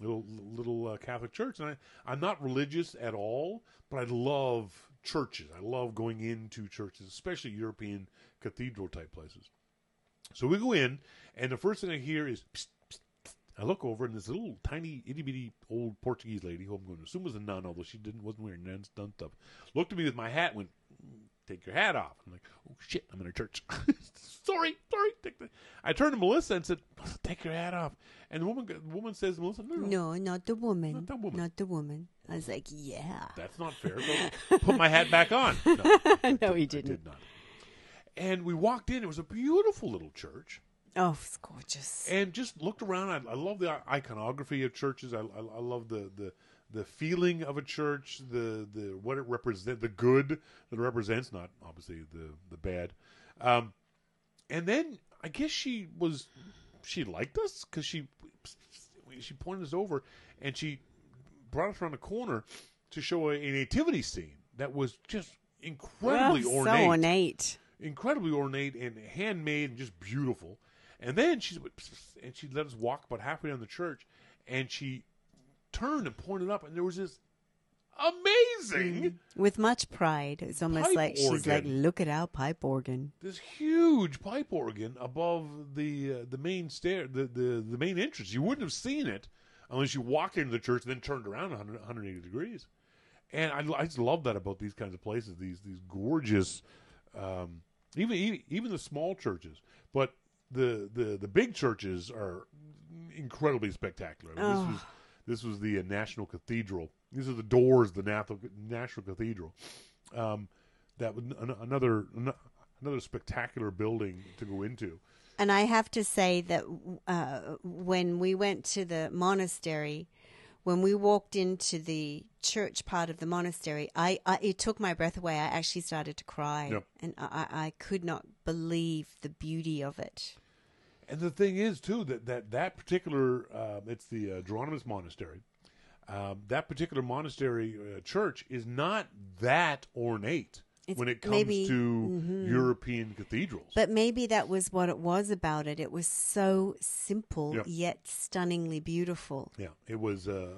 Little Catholic church, and I'm not religious at all, but I love churches. I love going into churches, especially European cathedral type places. So we go in, and the first thing I hear is, psst, psst, psst. I look over, and this little tiny itty bitty old Portuguese lady, who I'm going to assume was a nun, although she wasn't wearing nun stuff, looked at me with my hat, and went, take your hat off. I'm like, oh shit, I'm in a church. Sorry. I turned to Melissa and said, take your hat off. And the woman says, Melissa, no, not the woman. Not the woman. I was like, yeah. That's not fair. So put my hat back on. No, he didn't. I did not. And we walked in. It was a beautiful little church. Oh, it's gorgeous. And just looked around. I love the iconography of churches. I love the feeling of a church, the what it represents, the good that it represents, not obviously the bad. And then I guess she liked us because she pointed us over and she brought us around the corner to show a nativity scene that was just incredibly ornate. So ornate. Incredibly ornate and handmade and just beautiful. And then she let us walk about halfway down the church, and she turned and pointed up, and there was this amazing, with much pride. It's almost like she's like, look at our pipe organ. This huge pipe organ above the main stair, the main entrance. You wouldn't have seen it unless you walked into the church and then turned around 180 degrees. And I just love that about these kinds of places. These gorgeous, even the small churches, but the big churches are incredibly spectacular. Oh. This was the National Cathedral. These are the doors of the National Cathedral. That was another spectacular building to go into. And I have to say that when we went to the monastery, when we walked into the church part of the monastery, it took my breath away. I actually started to cry. Yep. And I could not believe the beauty of it. And the thing is, too, that particular, it's the Geronimus Monastery. That particular monastery church is not that ornate when it comes to European cathedrals. But maybe that was what it was about it. It was so simple, yet stunningly beautiful. Yeah, it was a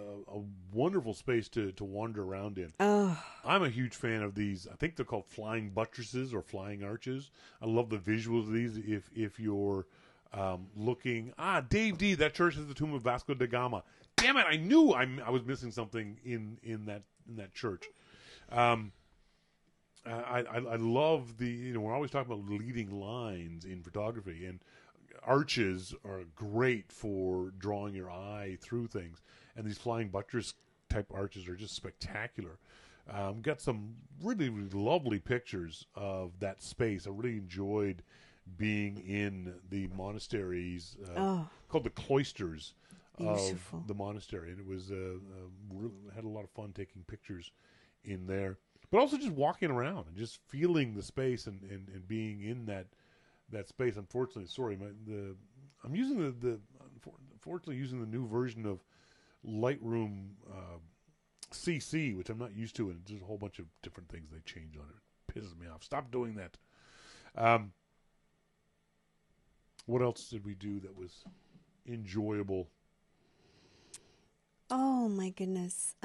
wonderful space to wander around in. Oh. I'm a huge fan of these. I think they're called flying buttresses or flying arches. I love the visuals of these. If you're looking, Dave D, that church is the tomb of Vasco da Gama. Damn it! I knew I was missing something in that church. I love we're always talking about leading lines in photography, and arches are great for drawing your eye through things. And these flying buttress type arches are just spectacular. Got some really, really lovely pictures of that space. I really enjoyed being in the monasteries called the cloisters of the monastery, and it was had a lot of fun taking pictures in there, but also just walking around and just feeling the space and being in that space. Unfortunately, I'm using unfortunately using the new version of Lightroom CC, which I'm not used to, and there's a whole bunch of different things they change on it. It pisses me off. Stop doing that. What else did we do that was enjoyable? Oh my goodness.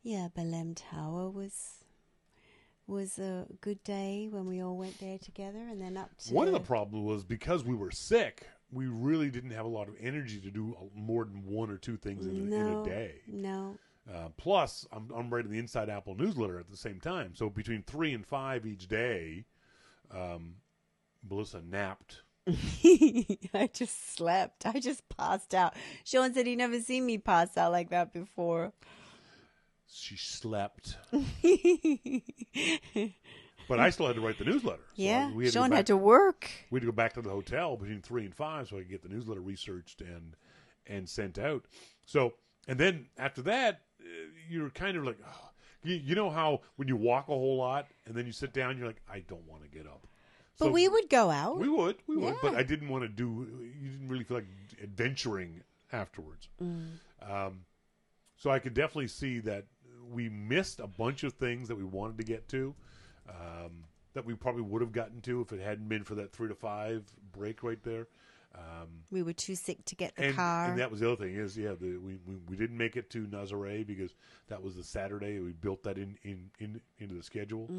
Belém Tower was a good day when we all went there together, and then up to... One of the problems was because we were sick, we really didn't have a lot of energy to do more than one or two things in a day. No. Plus, I'm writing the Inside Apple newsletter at the same time. So between 3 and 5 each day, Melissa napped. I just slept. I just passed out. Shawn said he never seen me pass out like that before. She slept. But I still had to write the newsletter. So Shawn had to work. We had to go back to the hotel between 3 and 5 so I could get the newsletter researched and sent out. So, and then after that, you're kind of like, oh, you know how when you walk a whole lot and then you sit down, you're like, I don't want to get up. But So we would go out. We would, but I didn't want to do. You didn't really feel like adventuring afterwards. So I could definitely see that we missed a bunch of things that we wanted to get to, that we probably would have gotten to if it hadn't been for that 3 to 5 break right there. We were too sick to get the car. And that was the other thing is, we didn't make it to Nazaré because that was the Saturday. We built that into the schedule.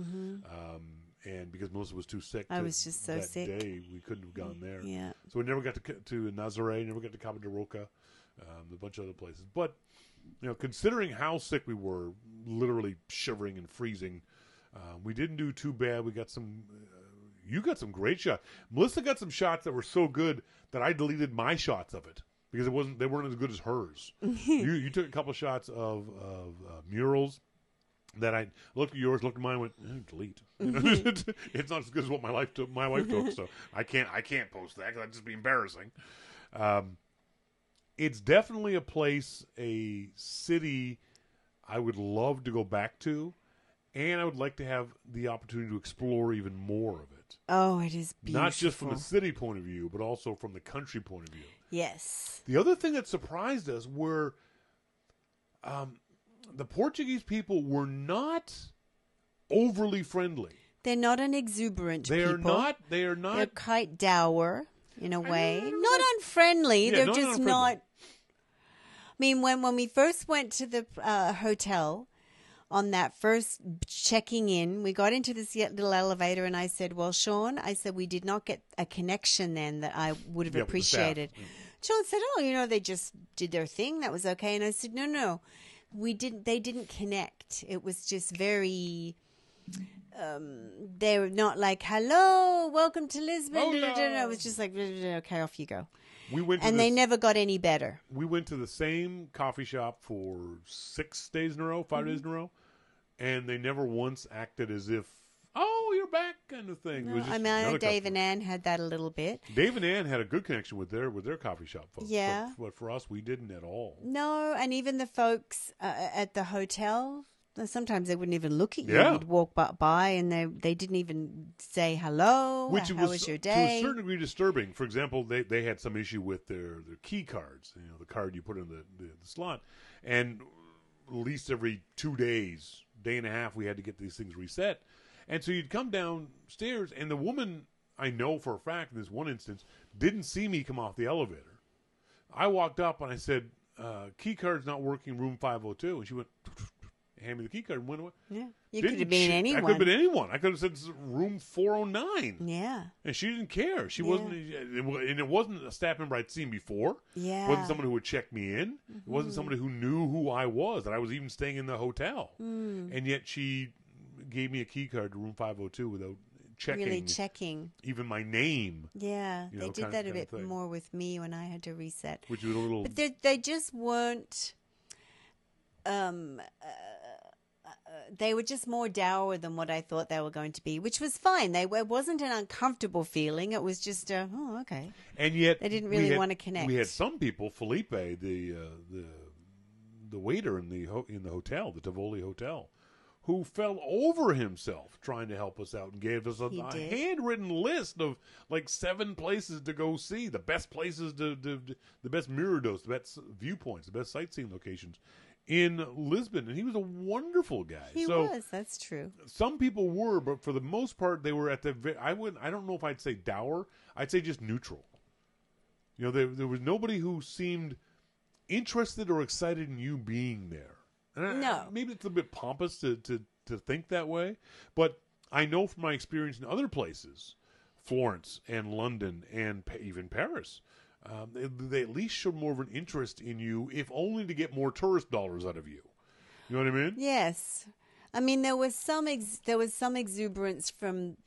And because Melissa was too sick, I was just so sick that day, we couldn't have gone there. Yeah. So we never got to Nazaré, never got to Cabo de Roca, a bunch of other places. But considering how sick we were, literally shivering and freezing, we didn't do too bad. We got some. You got some great shots. Melissa got some shots that were so good that I deleted my shots of it because they weren't as good as hers. You took a couple shots of murals that I looked at yours, looked at mine, and went delete. It's not as good as what my wife took, so I can't post that because that'd just be embarrassing. It's definitely a place, a city I would love to go back to, and I would like to have the opportunity to explore even more of it. Oh, it is beautiful. Not just from the city point of view, but also from the country point of view. Yes. The other thing that surprised us were the Portuguese people were not overly friendly. They're not an exuberant people. They are not. They're quite dour in a way. Not unfriendly. Yeah, they're not just unfriendly. not. I mean, when we first went to the hotel, on that first checking in, we got into this little elevator, and I said, well, Shawn, we did not get a connection then that I would have appreciated. Shawn said, they just did their thing. That was okay. And I said, no, we didn't. They didn't connect. It was just very... they were not like, hello, welcome to Lisbon. Oh, no. It was just like, okay, off you go. They never got any better. We went to the same coffee shop for 6 days in a row, 5 days in a row, and they never once acted as if, oh, you're back kind of thing. No, It was just I know Dave and Ann had that a little bit. Dave and Ann had a good connection with their coffee shop folks. Yeah. But for us, we didn't at all. No, and even the folks at the hotel, sometimes they wouldn't even look at you. Yeah. You'd walk by and they didn't even say hello. How was your day? To a certain degree disturbing. For example, they had some issue with their key cards, the card you put in the slot. And at least every 2 days, day and a half, we had to get these things reset. And so you'd come downstairs, and the woman, I know for a fact in this one instance, didn't see me come off the elevator. I walked up and I said, key card's not working, room 502. And she went... hand me the key card and went away. Yeah. You could have been anyone. I could have been anyone. I could have said room 409. Yeah. And she didn't care. She wasn't, and it wasn't a staff member I'd seen before. Yeah. It wasn't someone who would check me in. It wasn't somebody who knew who I was, that I was even staying in the hotel. And yet she gave me a key card to room 502 without checking. Really checking. Even my name. Yeah. They did that a bit more with me when I had to reset. Which was a little... But they just weren't... they were just more dour than what I thought they were going to be, which was fine. It wasn't an uncomfortable feeling. It was just, okay. And yet they didn't really want to connect. We had some people, Felipe, the waiter in the hotel, the Tivoli Hotel, who fell over himself trying to help us out and gave us a handwritten list of like 7 places to go see, the best places, the best miradors, the best viewpoints, the best sightseeing locations in Lisbon, and he was a wonderful guy. He was. That's true. Some people were, but for the most part, they were at the. I don't know if I'd say dour. I'd say just neutral. There was nobody who seemed interested or excited in you being there. And no, maybe it's a bit pompous to think that way, but I know from my experience in other places, Florence and London and even Paris. They at least showed more of an interest in you, if only to get more tourist dollars out of you. You know what I mean? Yes. I mean, there was some exuberance from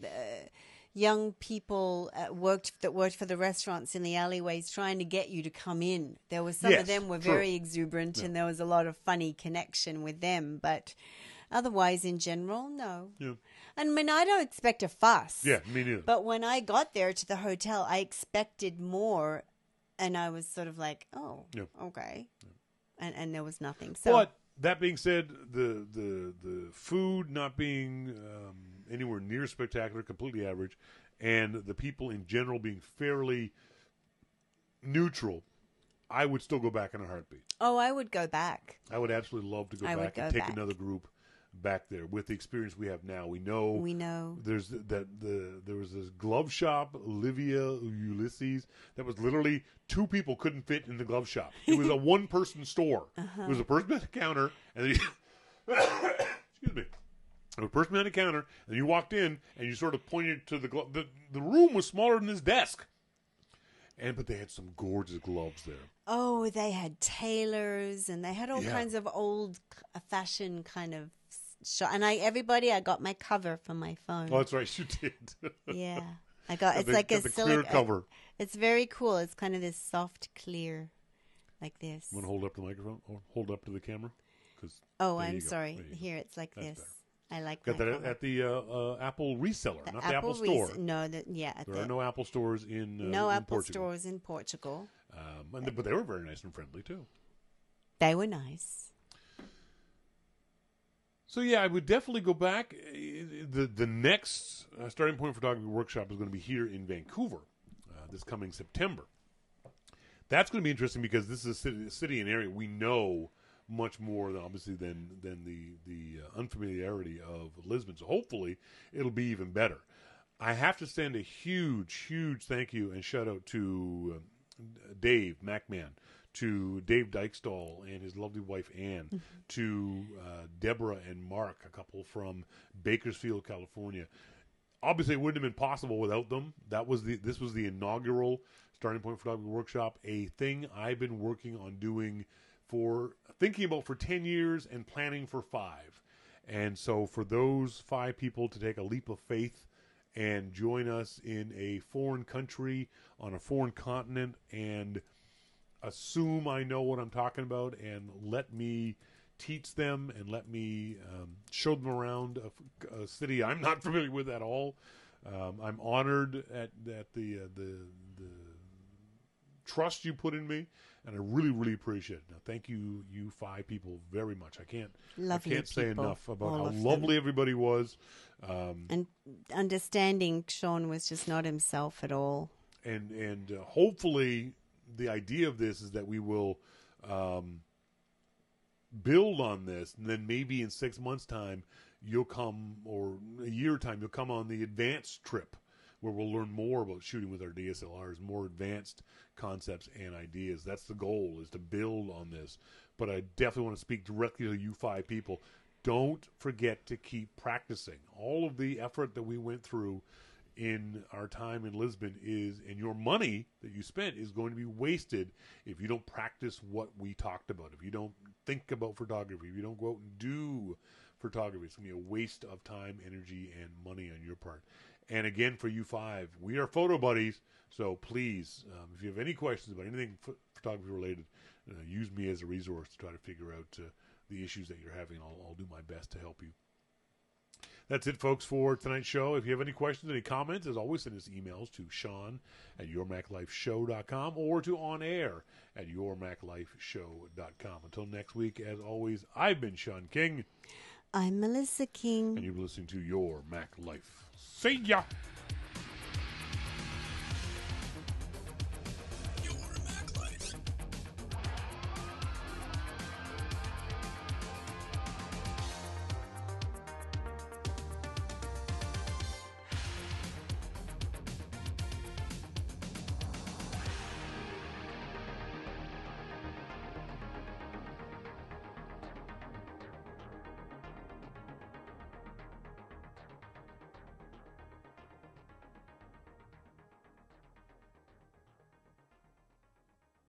young people that worked for the restaurants in the alleyways trying to get you to come in. There was some of them were very exuberant, and there was a lot of funny connection with them. But otherwise, in general, no. Yeah. I mean, I don't expect a fuss. Yeah, me neither. But when I got there to the hotel, I expected more And I was sort of like, oh, Yep. okay. Yep. And there was nothing. So, but that being said, the food not being anywhere near spectacular, completely average, and the people in general being fairly neutral, I would still go back in a heartbeat. Oh, I would go back. I would absolutely love to go back and take another group back there with the experience we have now. We know there's there was this glove shop, Olivia Ulysses, that was literally 2 people couldn't fit in the glove shop. It was a 1-person store. It was a person behind the counter, and then excuse me. There was a person behind the counter, and you walked in, and you sort of pointed to the glove. The room was smaller than this desk. But they had some gorgeous gloves there. Oh, they had tailors, and they had all kinds of old-fashioned kind of shop. And I got my cover for my phone. Oh, that's right, you did. Yeah, I got. It's like a clear cover. It's very cool. It's kind of this soft, clear, like this. Want to hold up the microphone or hold up to the camera? I'm sorry. Here, it's like this. Better. I like got that cover. At the Apple reseller, not the Apple store. No, there are no Apple stores in Apple Portugal. Stores in Portugal. But they were very nice and friendly too. They were nice. So yeah, I would definitely go back. The next Starting Point Photography Workshop is going to be here in Vancouver this coming September. That's going to be interesting because this is a city and area we know much more than obviously than the unfamiliarity of Lisbon. So hopefully it'll be even better. I have to send a huge thank you and shout out to Dave MacMahon, to Dave Dykestall and his lovely wife Ann, to Deborah and Mark, a couple from Bakersfield, California. Obviously, it wouldn't have been possible without them. This was the inaugural Starting Point Photography Workshop, a thing I've been working on doing thinking about for 10 years and planning for 5. And so for those 5 people to take a leap of faith and join us in a foreign country on a foreign continent and assume I know what I'm talking about and let me teach them and let me show them around a city I'm not familiar with at all. I'm honored at the trust you put in me, and I really appreciate it. Now, thank you 5 people very much. I can't say enough about how lovely everybody was. And understanding Shawn was just not himself at all. And hopefully the idea of this is that we will build on this, and then maybe in 6 months' time you'll come, or a year time, you'll come on the advanced trip where we'll learn more about shooting with our DSLRs, more advanced concepts and ideas. That's the goal, is to build on this. But I definitely want to speak directly to you 5 people. Don't forget to keep practicing. All of the effort that we went through in our time in Lisbon and your money that you spent is going to be wasted if you don't practice what we talked about, if you don't think about photography, if you don't go out and do photography. It's going to be a waste of time, energy, and money on your part. And again, for you 5, we are photo buddies, so please, if you have any questions about anything photography related, use me as a resource to try to figure out the issues that you're having. I'll do my best to help you. That's it, folks, for tonight's show. If you have any questions, any comments, as always, send us emails to Shawn@yourmaclifeshow.com or to onair@yourmaclifeshow.com. Until next week, as always, I've been Shawn King. I'm Melissa King. And you've been listening to Your Mac Life. See ya!